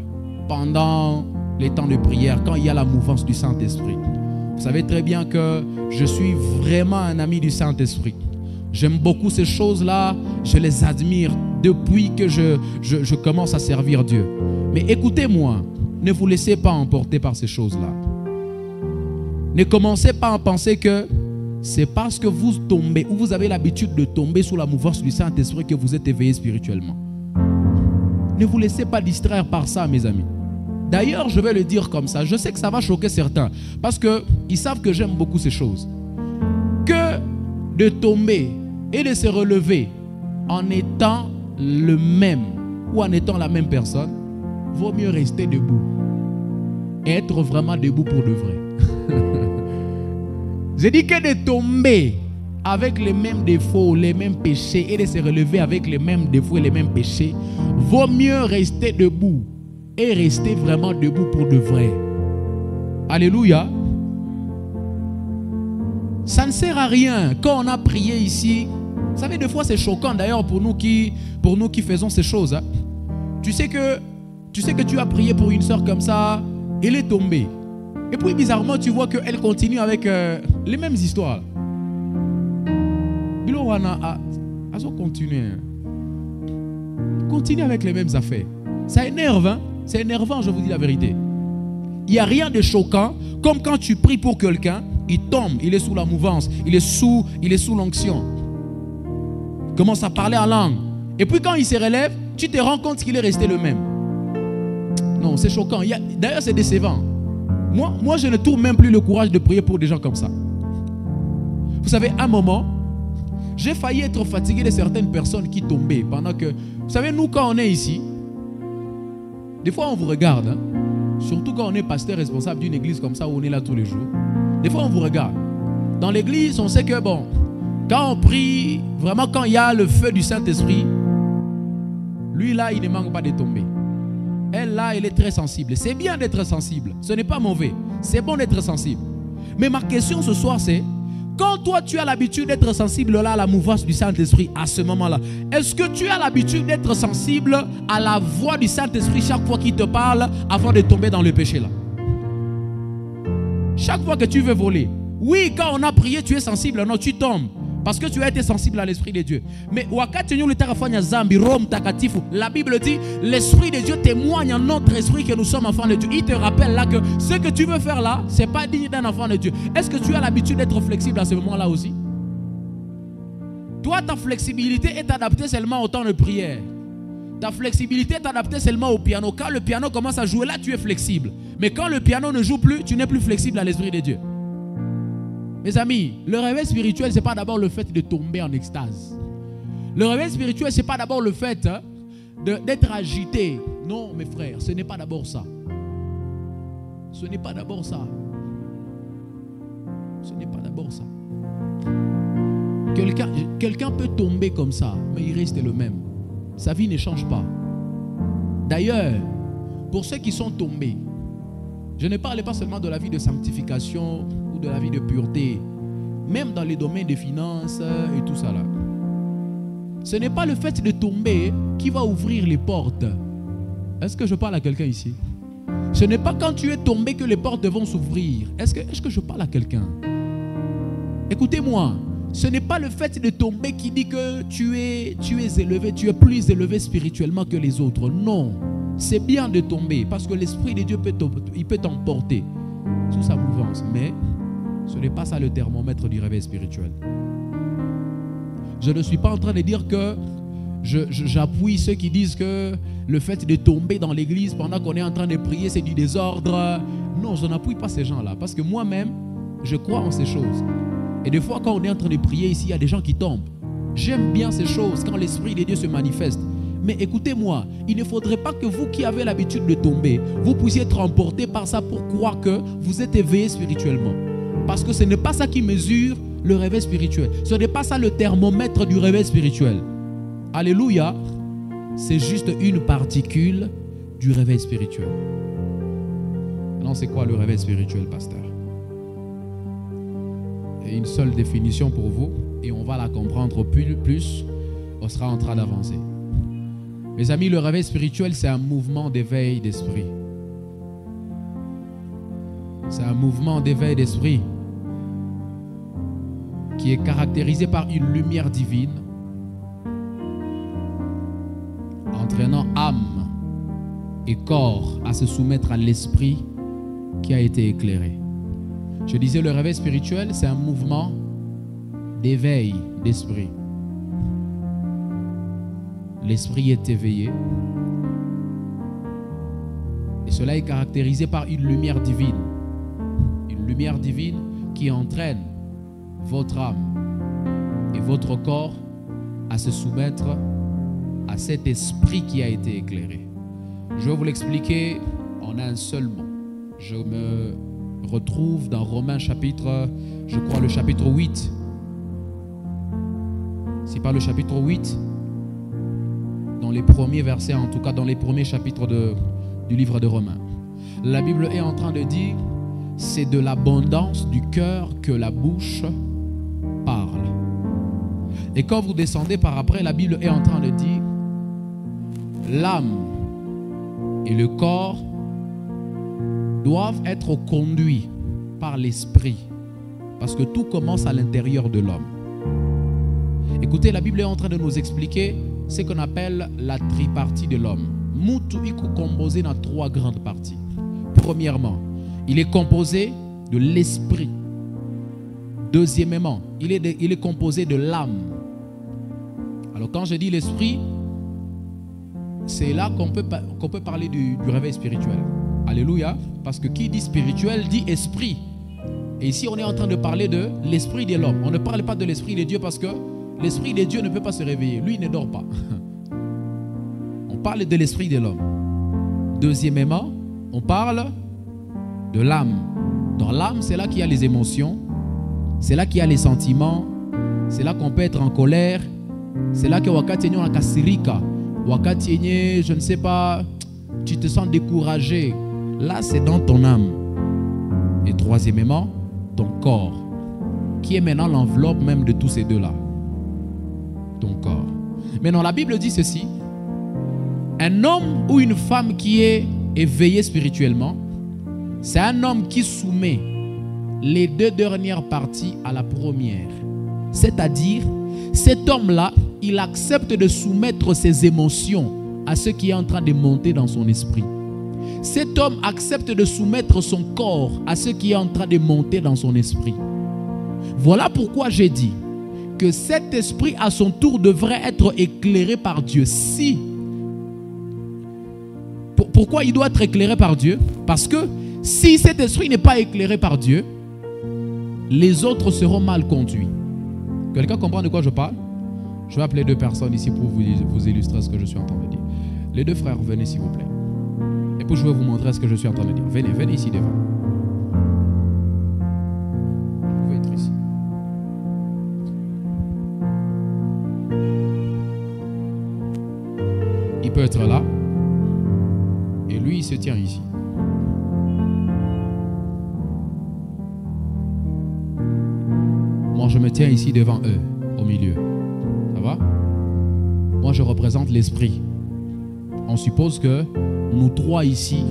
[SPEAKER 1] pendant les temps de prière, quand il y a la mouvance du Saint-Esprit. Vous savez très bien que je suis vraiment un ami du Saint-Esprit. J'aime beaucoup ces choses-là. Je les admire depuis que je commence à servir Dieu. Mais écoutez-moi, ne vous laissez pas emporter par ces choses-là. Ne commencez pas à penser que c'est parce que vous tombez ou vous avez l'habitude de tomber sous la mouvance du Saint-Esprit que vous êtes éveillé spirituellement. Ne vous laissez pas distraire par ça, mes amis. D'ailleurs, je vais le dire comme ça. Je sais que ça va choquer certains parce qu'ils savent que j'aime beaucoup ces choses. Que de tomber et de se relever en étant le même ou en étant la même personne, vaut mieux rester debout et être vraiment debout pour de vrai. J'ai dit que de tomber
[SPEAKER 2] avec les mêmes défauts, les mêmes péchés et de se relever avec les mêmes défauts et les mêmes péchés, vaut mieux rester debout et rester vraiment debout pour de vrai. Alléluia. Ça ne sert à rien quand on a prié ici. Vous savez, des fois c'est choquant d'ailleurs pour nous qui faisons ces choses. Hein. Tu sais que tu as prié pour une soeur comme ça, elle est tombée. Et puis bizarrement, tu vois qu'elle continue avec les mêmes histoires. Continue avec les mêmes affaires. Ça énerve, hein? C'est énervant, je vous dis la vérité. Il n'y a rien de choquant comme quand tu pries pour quelqu'un, il tombe, il est sous la mouvance, il est sous l'onction. Il commence à parler en langue. Et puis quand il se relève, tu te rends compte qu'il est resté le même. Non, c'est choquant. D'ailleurs, c'est décevant. Moi, je ne trouve même plus le courage de prier pour des gens comme ça. Vous savez, à un moment, j'ai failli être fatigué de certaines personnes qui tombaient pendant que... Vous savez, nous, quand on est ici, des fois, on vous regarde. Hein? Surtout quand on est pasteur responsable d'une église comme ça, où on est là tous les jours. Des fois, on vous regarde. Dans l'église, on sait que, bon, quand on prie, vraiment, quand il y a le feu du Saint-Esprit, lui, là, il ne manque pas de tomber. Elle, là, elle est très sensible. C'est bien d'être sensible. Ce n'est pas mauvais. C'est bon d'être sensible. Mais ma question ce soir, c'est, quand toi, tu as l'habitude d'être sensible là, à la mouvance du Saint-Esprit, à ce moment-là, est-ce que tu as l'habitude d'être sensible à la voix du Saint-Esprit chaque fois qu'il te parle avant de tomber dans le péché là? Chaque fois que tu veux voler. Oui, quand on a prié, tu es sensible. Non, tu tombes. Parce que tu as été sensible à l'Esprit de Dieu. Mais la Bible dit, l'Esprit de Dieu témoigne en notre esprit que nous sommes enfants de Dieu. Il te rappelle là que ce que tu veux faire là, ce n'est pas digne d'un enfant de Dieu. Est-ce que tu as l'habitude d'être flexible à ce moment-là aussi? Toi, ta flexibilité est adaptée seulement au temps de prière. Ta flexibilité est adaptée seulement au piano. Quand le piano commence à jouer, là, tu es flexible. Mais quand le piano ne joue plus, tu n'es plus flexible à l'Esprit de Dieu. Mes amis, le réveil spirituel, ce n'est pas d'abord le fait de tomber en extase. Le réveil spirituel, ce n'est pas d'abord le fait d'être agité. Non, mes frères, ce n'est pas d'abord ça. Ce n'est pas d'abord ça. Ce n'est pas d'abord ça. Quelqu'un peut tomber comme ça, mais il reste le même. Sa vie ne change pas. D'ailleurs, pour ceux qui sont tombés, je ne parle pas seulement de la vie de sanctification ou de la vie de pureté, même dans les domaines des finances et tout ça là. Ce n'est pas le fait de tomber qui va ouvrir les portes. Est-ce que je parle à quelqu'un ici? Ce n'est pas quand tu es tombé que les portes vont s'ouvrir. Est-ce que je parle à quelqu'un? Écoutez-moi, ce n'est pas le fait de tomber qui dit que tu es élevé, tu es plus élevé spirituellement que les autres. Non. C'est bien de tomber parce que l'Esprit de Dieu peut t'emporter sous sa mouvance. Mais ce n'est pas ça le thermomètre du réveil spirituel. Je ne suis pas en train de dire que j'appuie ceux qui disent que le fait de tomber dans l'église pendant qu'on est en train de prier, c'est du désordre. Non, je n'appuie pas ces gens-là parce que moi-même, je crois en ces choses. Et des fois, quand on est en train de prier ici, il y a des gens qui tombent. J'aime bien ces choses quand l'Esprit de Dieu se manifeste. Mais écoutez-moi, il ne faudrait pas que vous qui avez l'habitude de tomber, vous puissiez être emporté par ça pour croire que vous êtes éveillé spirituellement. Parce que ce n'est pas ça qui mesure le réveil spirituel. Ce n'est pas ça le thermomètre du réveil spirituel. Alléluia. C'est juste une particule du réveil spirituel. Alors c'est quoi le réveil spirituel, pasteur? Et une seule définition pour vous, et on va la comprendre plus, on sera en train d'avancer. Mes amis, le réveil spirituel, c'est un mouvement d'éveil d'esprit. C'est un mouvement d'éveil d'esprit qui est caractérisé par une lumière divine, entraînant âme et corps à se soumettre à l'esprit qui a été éclairé. Je disais, le réveil spirituel, c'est un mouvement d'éveil d'esprit. L'esprit est éveillé. Et cela est caractérisé par une lumière divine. Une lumière divine qui entraîne votre âme et votre corps à se soumettre à cet esprit qui a été éclairé. Je vais vous l'expliquer en un seul mot. Je me retrouve dans Romains chapitre, je crois le chapitre 8.
[SPEAKER 1] c'est pas le chapitre 8, dans les premiers versets, en tout cas dans les premiers chapitres du livre de Romains. La Bible est en train de dire, c'est de l'abondance du cœur que la bouche parle. Et quand vous descendez par après, la Bible est en train de dire, l'âme et le corps doivent être conduits par l'esprit, parce que tout commence à l'intérieur de l'homme. Écoutez, la Bible est en train de nous expliquer ce qu'on appelle la tripartie de l'homme. Mutu est composé dans 3 grandes parties. Premièrement, il est composé de l'esprit. Deuxièmement, il est composé de l'âme. Alors quand je dis l'esprit, c'est là qu'on peut parler du réveil spirituel. Alléluia. Parce que qui dit spirituel dit esprit. Et ici on est en train de parler de l'esprit de l'homme. On ne parle pas de l'esprit de Dieu parce que l'esprit de Dieu ne peut pas se réveiller. Lui, il ne dort pas. On parle de l'esprit de l'homme. Deuxièmement, on parle de l'âme. Dans l'âme, c'est là qu'il y a les émotions. C'est là qu'il y a les sentiments. C'est là qu'on peut être en colère. C'est là que wakati yenye unakasirika, wakati yenye, je ne sais pas, tu te sens découragé. Là, c'est dans ton âme. Et troisièmement, ton corps, qui est maintenant l'enveloppe même de tous ces deux-là. Ton corps. Maintenant, la Bible dit ceci. Un homme ou une femme qui est éveillé spirituellement, c'est un homme qui soumet les 2 dernières parties à la première. C'est-à-dire, cet homme-là, il accepte de soumettre ses émotions à ce qui est en train de monter dans son esprit. Cet homme accepte de soumettre son corps à ce qui est en train de monter dans son esprit. Voilà pourquoi j'ai dit que cet esprit à son tour devrait être éclairé par Dieu. Pourquoi il doit être éclairé par Dieu? Parce que si cet esprit n'est pas éclairé par Dieu, les autres seront mal conduits. Quelqu'un comprend de quoi je parle? Je vais appeler 2 personnes ici pour vous illustrer ce que je suis en train de dire. Les 2 frères, venez s'il vous plaît. Et puis je vais vous montrer ce que je suis en train de dire. Venez ici devant. Vous pouvez être ici. Il peut être là. Et lui, il se tient ici. Moi, je me tiens ici devant eux, au milieu. Ça va? Moi, je représente l'esprit. On suppose que nous 3 ici,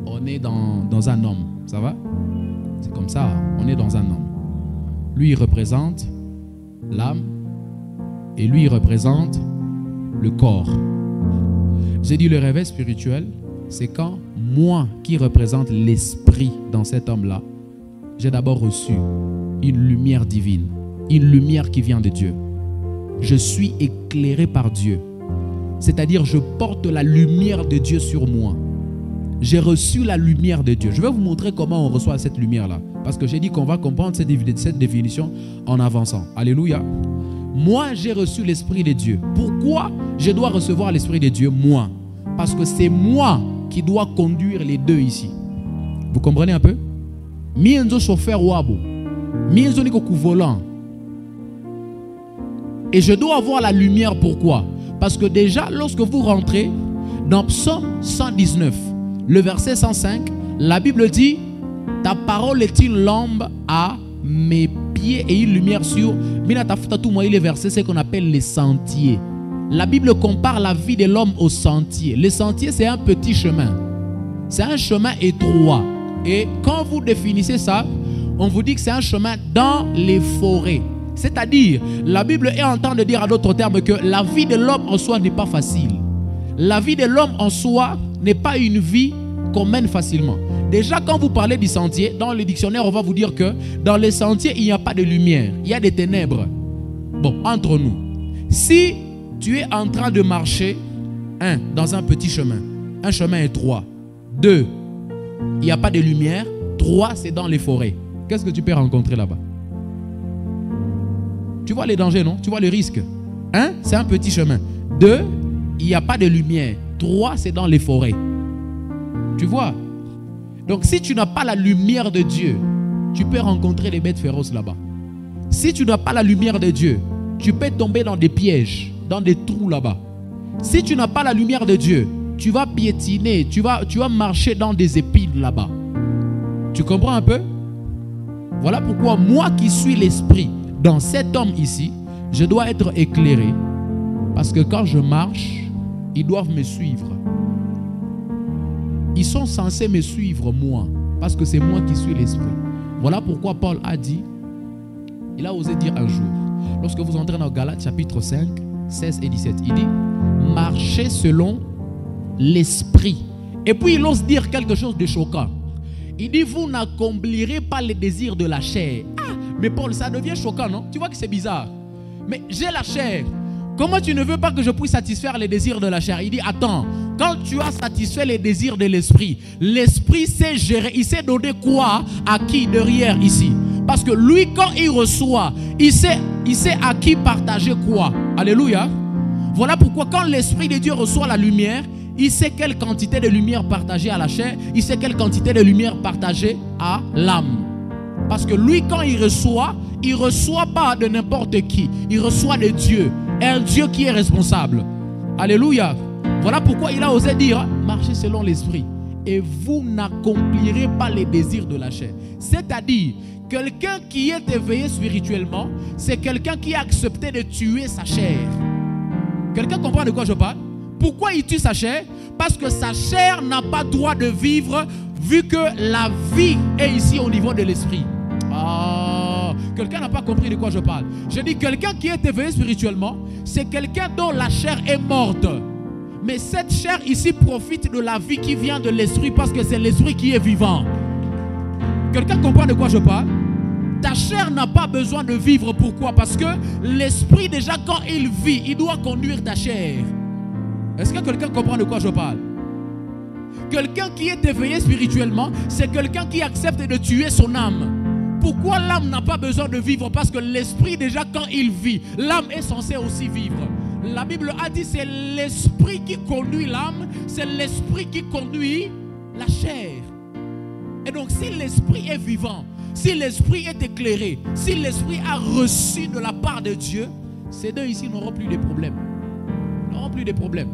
[SPEAKER 1] on est dans un homme. Ça va? C'est comme ça, on est dans un homme. Lui, il représente l'âme et lui, il représente le corps. J'ai dit le réveil spirituel, c'est quand moi qui représente l'esprit dans cet homme-là, j'ai d'abord reçu une lumière divine, une lumière qui vient de Dieu. Je suis éclairé par Dieu. C'est-à-dire, je porte la lumière de Dieu sur moi. J'ai reçu la lumière de Dieu. Je vais vous montrer comment on reçoit cette lumière-là. Parce que j'ai dit qu'on va comprendre cette définition en avançant. Alléluia. Moi, j'ai reçu l'Esprit de Dieu. Pourquoi je dois recevoir l'Esprit de Dieu? Moi. Parce que c'est moi qui dois conduire les 2 ici. Vous comprenez un peu? Mienzo chauffeur wabo. Mienzo niko volant. Et je dois avoir la lumière. Pourquoi? Parce que déjà, lorsque vous rentrez dans Psaume 119, le verset 105, la Bible dit « Ta parole est une lampe à mes pieds et une lumière sur... » Les versets, c'est ce qu'on appelle les sentiers. La Bible compare la vie de l'homme au sentier. Le sentier, c'est un petit chemin. C'est un chemin étroit. Et quand vous définissez ça, on vous dit que c'est un chemin dans les forêts. C'est-à-dire, la Bible est en train de dire à d'autres termes que la vie de l'homme en soi n'est pas facile. La vie de l'homme en soi n'est pas une vie qu'on mène facilement. Déjà, quand vous parlez du sentier, dans le dictionnaire, on va vous dire que dans les sentiers, il n'y a pas de lumière. Il y a des ténèbres. Bon, entre nous, si tu es en train de marcher, dans un petit chemin, un chemin étroit. 2, il n'y a pas de lumière. 3, c'est dans les forêts. Qu'est-ce que tu peux rencontrer là-bas? Tu vois les dangers, non? Tu vois le risque. 1, c'est un petit chemin. 2, il n'y a pas de lumière. 3, c'est dans les forêts. Tu vois? Donc si tu n'as pas la lumière de Dieu, tu peux rencontrer des bêtes féroces là-bas. Si tu n'as pas la lumière de Dieu,
[SPEAKER 2] tu peux tomber dans des pièges, dans des trous là-bas. Si tu n'as pas la lumière de Dieu, tu vas piétiner, tu vas marcher dans des épines là-bas. Tu comprends un peu? Voilà pourquoi moi qui suis l'esprit dans cet homme ici, je dois être éclairé. Parce que quand je marche, ils doivent me suivre. Ils sont censés me suivre moi, parce que c'est moi qui suis l'esprit. Voilà pourquoi Paul a dit, il a osé dire un jour, lorsque vous entrez dans Galates chapitre 5, 16 et 17, il dit, marchez selon l'esprit. Et puis il ose dire quelque chose de choquant. Il dit, vous n'accomplirez pas les désirs de la chair. Ah, mais Paul, ça devient choquant, non? Tu vois que c'est bizarre. Mais j'ai la chair. Comment tu ne veux pas que je puisse satisfaire les désirs de la chair? Il dit, attends, quand tu as satisfait les désirs de l'esprit, l'esprit sait gérer, il sait donner quoi à qui derrière ici. Parce que lui, quand il reçoit, il sait à qui partager quoi. Alléluia. Voilà pourquoi quand l'esprit de Dieu reçoit la lumière, il sait quelle quantité de lumière partager à la chair, il sait quelle quantité de lumière partager à l'âme. Parce que lui, quand il reçoit pas de n'importe qui, il reçoit de Dieu. Un Dieu qui est responsable. Alléluia. Voilà pourquoi il a osé dire, marchez selon l'esprit et vous n'accomplirez pas les désirs de la chair. C'est-à-dire, quelqu'un qui est éveillé spirituellement, c'est quelqu'un qui a accepté de tuer sa chair. Quelqu'un comprend de quoi je parle? Pourquoi il tue sa chair? Parce que sa chair n'a pas droit de vivre vu que la vie est ici au niveau de l'esprit. Ah, quelqu'un n'a pas compris de quoi je parle. Je dis quelqu'un qui est éveillé spirituellement, c'est quelqu'un dont la chair est morte. Mais cette chair ici profite de la vie qui vient de l'esprit parce que c'est l'esprit qui est vivant. Quelqu'un comprend de quoi je parle? Ta chair n'a pas besoin de vivre. Pourquoi? Parce que l'esprit déjà quand il vit, il doit conduire ta chair. Est-ce que quelqu'un comprend de quoi je parle? Quelqu'un qui est éveillé spirituellement, c'est quelqu'un qui accepte de tuer son âme. Pourquoi l'âme n'a pas besoin de vivre? Parce que l'esprit déjà quand il vit, l'âme est censée aussi vivre. La Bible a dit c'est l'esprit qui conduit l'âme, c'est l'esprit qui conduit la chair. Et donc si l'esprit est vivant, si l'esprit est éclairé, si l'esprit a reçu de la part de Dieu, ces deux ici n'auront plus de problèmes. N'auront plus de problèmes.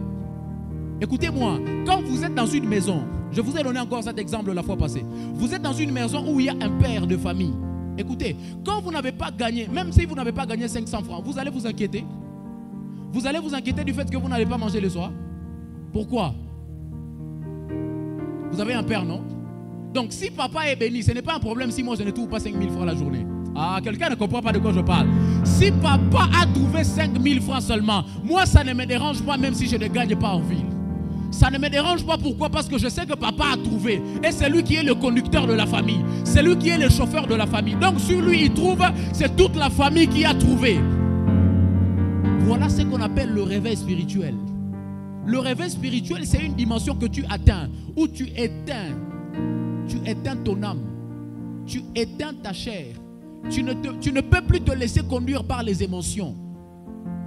[SPEAKER 2] Écoutez-moi, quand vous êtes dans une maison, je vous ai donné encore cet exemple la fois passée. Vous êtes dans une maison où il y a un père de famille. Écoutez, quand vous n'avez pas gagné, même si vous n'avez pas gagné 500 francs, vous allez vous inquiéter. Vous allez vous inquiéter du fait que vous n'allez pas manger le soir. Pourquoi? Vous avez un père, non? Donc si papa est béni, ce n'est pas un problème si moi je ne trouve pas 5 000 francs la journée. Ah, quelqu'un ne comprend pas de quoi je parle. Si papa a trouvé 5 000 francs seulement, moi ça ne me dérange pas même si je ne gagne pas en ville. Ça ne me dérange pas, pourquoi? Parce que je sais que papa a trouvé. Et c'est lui qui est le conducteur de la famille. C'est lui qui est le chauffeur de la famille. Donc sur lui il trouve, c'est toute la famille qui a trouvé. Voilà ce qu'on appelle le réveil spirituel. Le réveil spirituel, c'est une dimension que tu atteins, où tu éteins ton âme, tu éteins ta chair. Tu ne peux plus te laisser conduire par les émotions.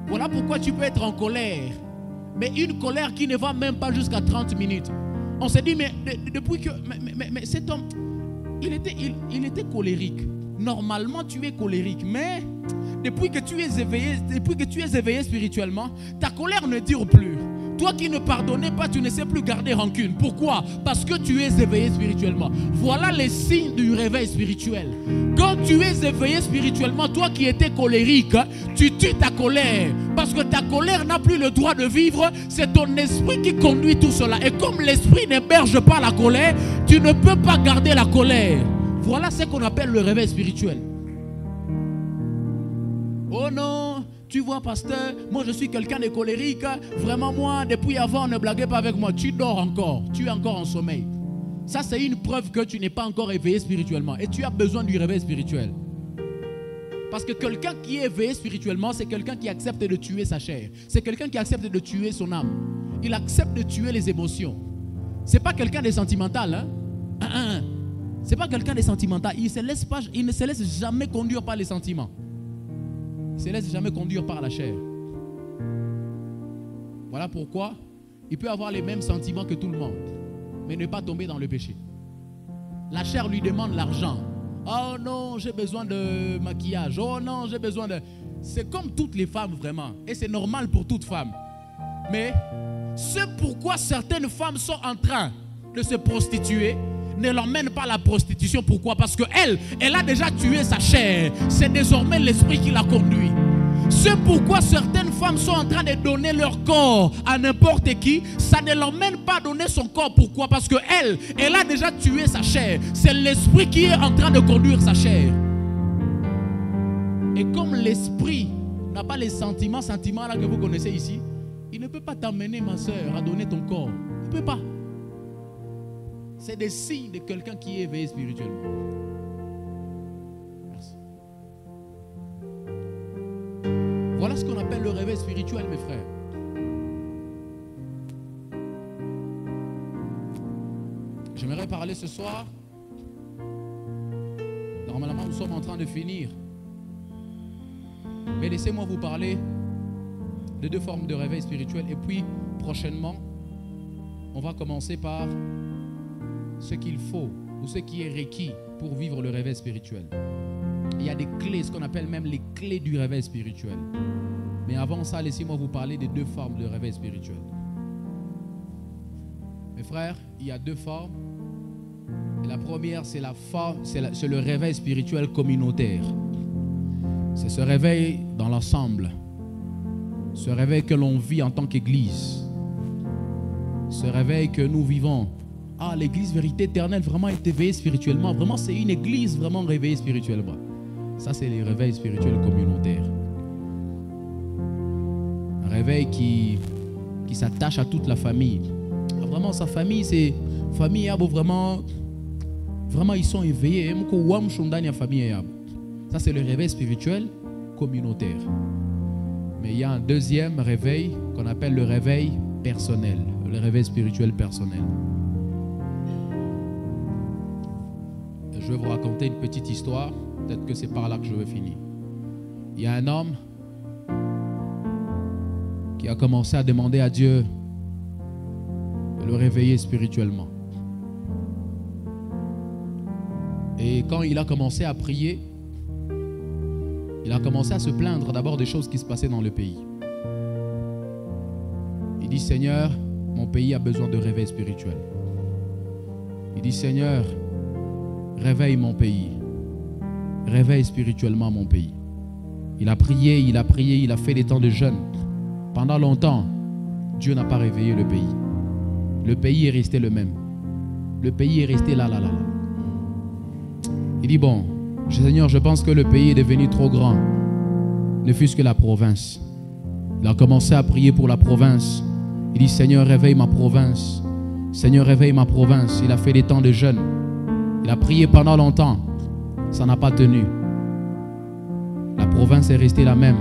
[SPEAKER 2] Voilà pourquoi tu peux être en colère, mais une colère qui ne va même pas jusqu'à 30 minutes. On s'est dit, mais depuis que... Mais cet homme, il était colérique. Normalement, tu es colérique, mais depuis que tu es éveillé spirituellement, ta colère ne dure plus. Toi qui ne pardonnais pas, tu ne sais plus garder rancune. Pourquoi? Parce que tu es éveillé spirituellement. Voilà les signes du réveil spirituel. Quand tu es éveillé spirituellement, toi qui étais colérique, tu tues ta colère. Parce que ta colère n'a plus le droit de vivre. C'est ton esprit qui conduit tout cela. Et comme l'esprit n'héberge pas la colère, tu ne peux pas garder la colère. Voilà ce qu'on appelle le réveil spirituel. Oh non! Tu vois, pasteur, moi je suis quelqu'un de colérique. Vraiment, moi, depuis avant, ne blaguez pas avec moi. Tu dors encore. Tu es encore en sommeil. Ça, c'est une preuve que tu n'es pas encore éveillé spirituellement. Et tu as besoin du réveil spirituel. Parce que quelqu'un qui est éveillé spirituellement, c'est quelqu'un qui accepte de tuer sa chair. C'est quelqu'un qui accepte de tuer son âme. Il accepte de tuer les émotions. Ce n'est pas quelqu'un de sentimental. Hein? Ce n'est pas quelqu'un de sentimental. Il ne se laisse jamais conduire par les sentiments. Il ne se laisse jamais conduire par la chair. Voilà pourquoi il peut avoir les mêmes sentiments que tout le monde, mais ne pas tomber dans le péché. La chair lui demande l'argent. Oh non, j'ai besoin de maquillage. Oh non, j'ai besoin de... c'est comme toutes les femmes vraiment. Et c'est normal pour toute femme. Mais c'est pourquoi certaines femmes sont en train de se prostituer. Ne l'emmène pas à la prostitution. Pourquoi? Parce qu'elle, elle a déjà tué sa chair. C'est désormais l'esprit qui la conduit. C'est pourquoi certaines femmes sont en train de donner leur corps à n'importe qui. Ça ne l'emmène pas à donner son corps. Pourquoi? Parce qu'elle, elle a déjà tué sa chair. C'est l'esprit qui est en train de conduire sa chair. Et comme l'esprit n'a pas les sentiments là que vous connaissez ici, il ne peut pas t'amener, ma soeur, à donner ton corps. Il ne peut pas. C'est des signes de quelqu'un qui est éveillé spirituellement. Merci. Voilà ce qu'on appelle le réveil spirituel, mes frères. J'aimerais parler ce soir. Normalement, nous sommes en train de finir. Mais laissez-moi vous parler de deux formes de réveil spirituel. Et puis, prochainement, on va commencer par ce qu'il faut ou ce qui est requis pour vivre le réveil spirituel. Il y a des clés, ce qu'on appelle même les clés du réveil spirituel. Mais avant ça, laissez-moi vous parler des deux formes de réveil spirituel. Mes frères, il y a deux formes. Et la première, c'est le réveil spirituel communautaire. C'est ce réveil dans l'ensemble. Ce réveil que l'on vit en tant qu'Église. Ce réveil que nous vivons. Ah, l'Église Vérité Éternelle vraiment est éveillée spirituellement. Vraiment, c'est une Église vraiment réveillée spirituellement. Ça, c'est les réveils spirituels communautaires. Un réveil qui s'attache à toute la famille. Vraiment, sa famille, c'est... Famille, vraiment, ils sont éveillés. Ça, c'est le réveil spirituel communautaire. Mais il y a un deuxième réveil qu'on appelle le réveil personnel. Le réveil spirituel personnel. Je vais vous raconter une petite histoire. Peut-être que c'est par là que je vais finir. Il y a un homme qui a commencé à demander à Dieu de le réveiller spirituellement. Et quand il a commencé à prier, il a commencé à se plaindre d'abord des choses qui se passaient dans le pays. Il dit, Seigneur, mon pays a besoin de réveil spirituel. Il dit, Seigneur, réveille mon pays. Réveille spirituellement mon pays. Il a prié, il a fait des temps de jeûne. Pendant longtemps, Dieu n'a pas réveillé le pays. Le pays est resté le même. Le pays est resté là. Il dit, bon, Seigneur, je pense que le pays est devenu trop grand. Ne fût-ce que la province. Il a commencé à prier pour la province. Il dit, Seigneur, réveille ma province. Seigneur, réveille ma province. Il a fait des temps de jeûne. Il a prié pendant longtemps. Ça n'a pas tenu. La province est restée la même.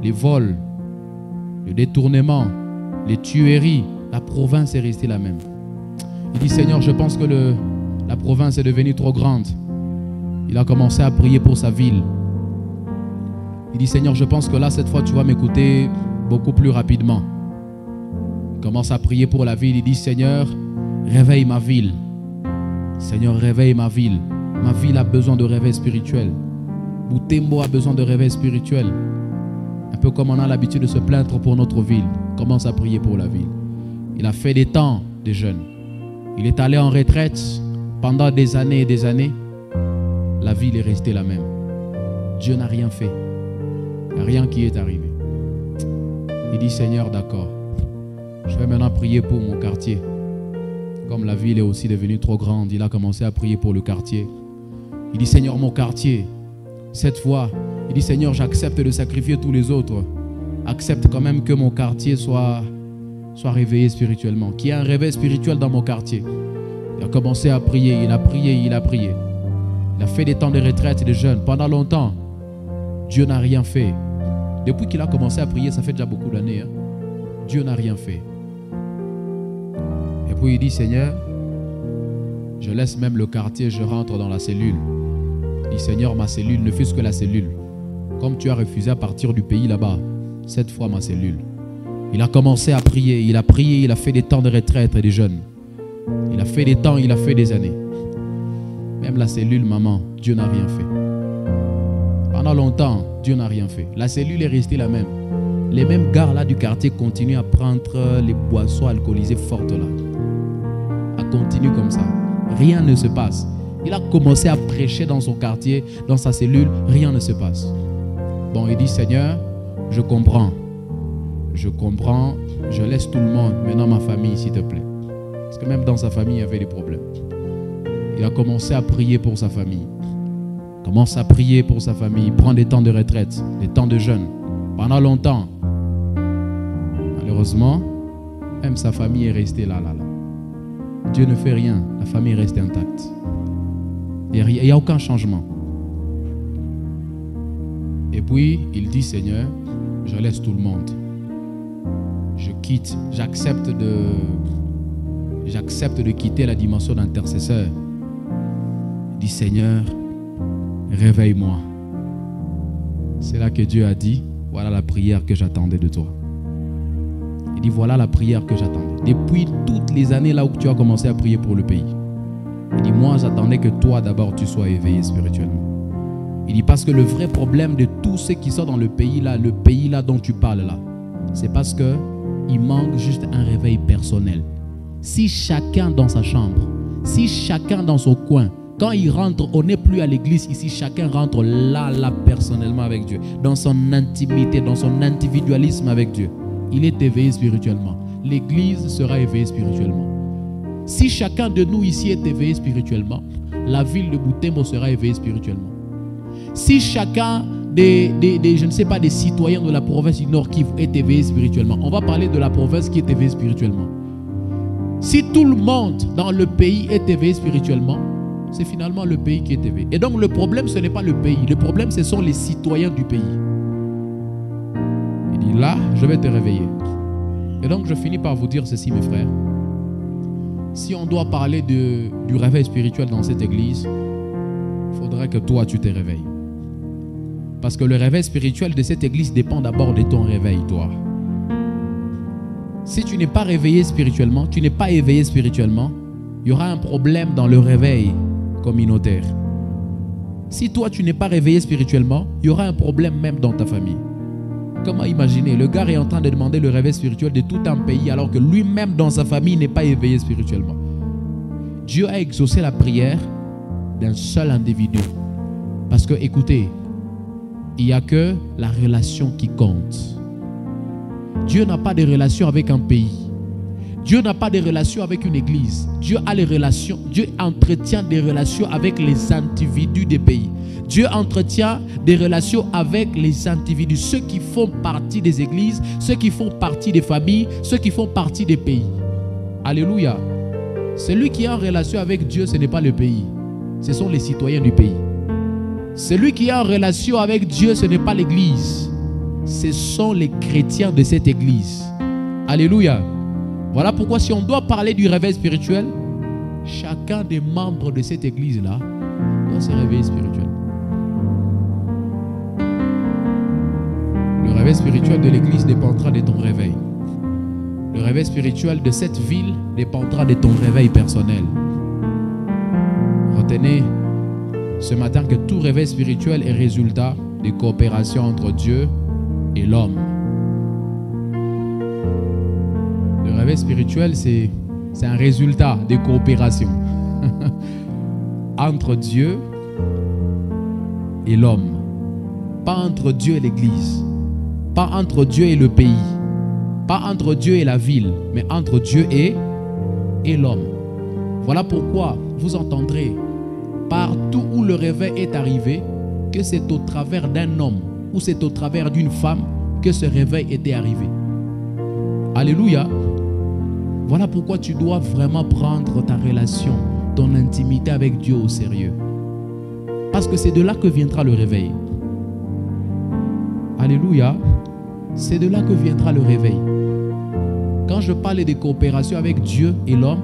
[SPEAKER 2] Les vols, le détournement, les tueries, la province est restée la même. Il dit, Seigneur, je pense que la province est devenue trop grande. Il a commencé à prier pour sa ville. Il dit, Seigneur, je pense que là, cette fois, tu vas m'écouter beaucoup plus rapidement. Il commence à prier pour la ville. Il dit, Seigneur, réveille ma ville. Seigneur, réveille ma ville. Ma ville a besoin de réveil spirituel. Boutembo a besoin de réveil spirituel. Un peu comme on a l'habitude de se plaindre pour notre ville. Commence à prier pour la ville. Il a fait des temps de jeûne. Il est allé en retraite pendant des années et des années. La ville est restée la même. Dieu n'a rien fait. Il n'y a rien qui est arrivé. Il dit, Seigneur, d'accord. Je vais maintenant prier pour mon quartier. Comme la ville est aussi devenue trop grande, il a commencé à prier pour le quartier. Il dit, Seigneur, mon quartier, cette fois, il dit, Seigneur, j'accepte de sacrifier tous les autres. Accepte quand même que mon quartier soit réveillé spirituellement. Qu'il y ait un réveil spirituel dans mon quartier. Il a commencé à prier, il a prié. Il a fait des temps de retraite et de jeûne. Pendant longtemps, Dieu n'a rien fait. Depuis qu'il a commencé à prier, ça fait déjà beaucoup d'années. Dieu n'a rien fait. Et puis il dit, Seigneur, je laisse même le quartier, je rentre dans la cellule. Il dit, Seigneur, ma cellule, ne fût-ce que la cellule. Comme tu as refusé à partir du pays là-bas, cette fois ma cellule. Il a commencé à prier, il a fait des temps de retraite et de jeûne. Il a fait des temps, il a fait des années. Même la cellule, maman, Dieu n'a rien fait. Pendant longtemps, Dieu n'a rien fait. La cellule est restée la même. Les mêmes gars là du quartier continuent à prendre les boissons alcoolisées fortes là. À continuer comme ça. Rien ne se passe. Il a commencé à prêcher dans son quartier, dans sa cellule, rien ne se passe. Bon, il dit, Seigneur, je comprends. Je comprends, je laisse tout le monde. Maintenant ma famille, s'il te plaît. Parce que même dans sa famille, il y avait des problèmes. Il a commencé à prier pour sa famille. Commence à prier pour sa famille. Il prend des temps de retraite, des temps de jeûne. Pendant longtemps. Malheureusement, même sa famille est restée là. Dieu ne fait rien. La famille reste intacte. Il n'y a aucun changement. Et puis, il dit, Seigneur, je laisse tout le monde. Je quitte, j'accepte de quitter la dimension d'intercesseur. Il dit, Seigneur, réveille-moi. C'est là que Dieu a dit, voilà la prière que j'attendais de toi. Il dit, voilà la prière que j'attendais. Depuis toutes les années là où tu as commencé à prier pour le pays. Il dit, moi j'attendais que toi d'abord tu sois éveillé spirituellement. Il dit, parce que le vrai problème de tous ceux qui sont dans le pays là dont tu parles là, c'est parce qu'il manque juste un réveil personnel. Si chacun dans sa chambre, si chacun dans son coin, quand il rentre, on n'est plus à l'église ici, chacun rentre là personnellement avec Dieu, dans son intimité, dans son individualisme avec Dieu. Il est éveillé spirituellement. L'église sera éveillée spirituellement. Si chacun de nous ici est éveillé spirituellement, la ville de Butembo sera éveillée spirituellement. Si chacun je ne sais pas, des citoyens de la province du Nord Kivu est éveillé spirituellement, on va parler de la province qui est éveillée spirituellement. Si tout le monde dans le pays est éveillé spirituellement, c'est finalement le pays qui est éveillé. Et donc le problème, ce n'est pas le pays. Le problème, ce sont les citoyens du pays. Il dit, là, je vais te réveiller. Et donc je finis par vous dire ceci, mes frères. Si on doit parler du réveil spirituel dans cette église, il faudrait que toi, tu te réveilles. Parce que le réveil spirituel de cette église dépend d'abord de ton réveil, toi. Si tu n'es pas réveillé spirituellement, tu n'es pas éveillé spirituellement, il y aura un problème dans le réveil communautaire. Si toi, tu n'es pas réveillé spirituellement, il y aura un problème même dans ta famille. Comment imaginer? Le gars est en train de demander le réveil spirituel de tout un pays alors que lui-même dans sa famille n'est pas éveillé spirituellement. Dieu a exaucé la prière d'un seul individu. Parce que, écoutez, il n'y a que la relation qui compte. Dieu n'a pas de relation avec un pays. Dieu n'a pas de relation avec une église. Dieu a les relations. Dieu entretient des relations avec les individus des pays. Dieu entretient des relations avec les individus, ceux qui font partie des églises, ceux qui font partie des familles, ceux qui font partie des pays. Alléluia. Celui qui est en relation avec Dieu, ce n'est pas le pays. Ce sont les citoyens du pays. Celui qui est en relation avec Dieu, ce n'est pas l'église. Ce sont les chrétiens de cette église. Alléluia. Voilà pourquoi si on doit parler du réveil spirituel, chacun des membres de cette église-là doit se réveiller spirituellement. Le réveil spirituel de l'église dépendra de ton réveil. Le réveil spirituel de cette ville dépendra de ton réveil personnel. Retenez ce matin que tout réveil spirituel est résultat de coopération entre Dieu et l'homme. Le réveil spirituel, c'est un résultat de coopération entre Dieu et l'homme. Pas entre Dieu et l'église. Pas entre Dieu et le pays. Pas entre Dieu et la ville, mais entre Dieu et l'homme. Voilà pourquoi vous entendrez partout où le réveil est arrivé que c'est au travers d'un homme ou c'est au travers d'une femme que ce réveil était arrivé. Alléluia. Voilà pourquoi tu dois vraiment prendre ta relation, ton intimité avec Dieu au sérieux. Parce que c'est de là que viendra le réveil. Alléluia. C'est de là que viendra le réveil. Quand je parle de coopération avec Dieu et l'homme,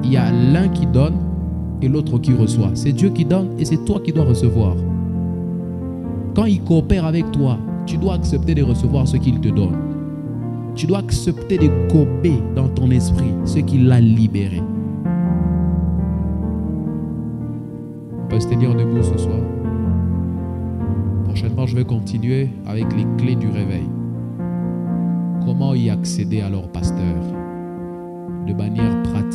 [SPEAKER 2] il y a l'un qui donne et l'autre qui reçoit. C'est Dieu qui donne et c'est toi qui dois recevoir. Quand il coopère avec toi, tu dois accepter de recevoir ce qu'il te donne. Tu dois accepter de gober dans ton esprit ce qu'il a libéré. On peut se tenir debout ce soir. Prochaine Maintenant, je vais continuer avec les clés du réveil. Comment y accéder alors, pasteur, de manière pratique?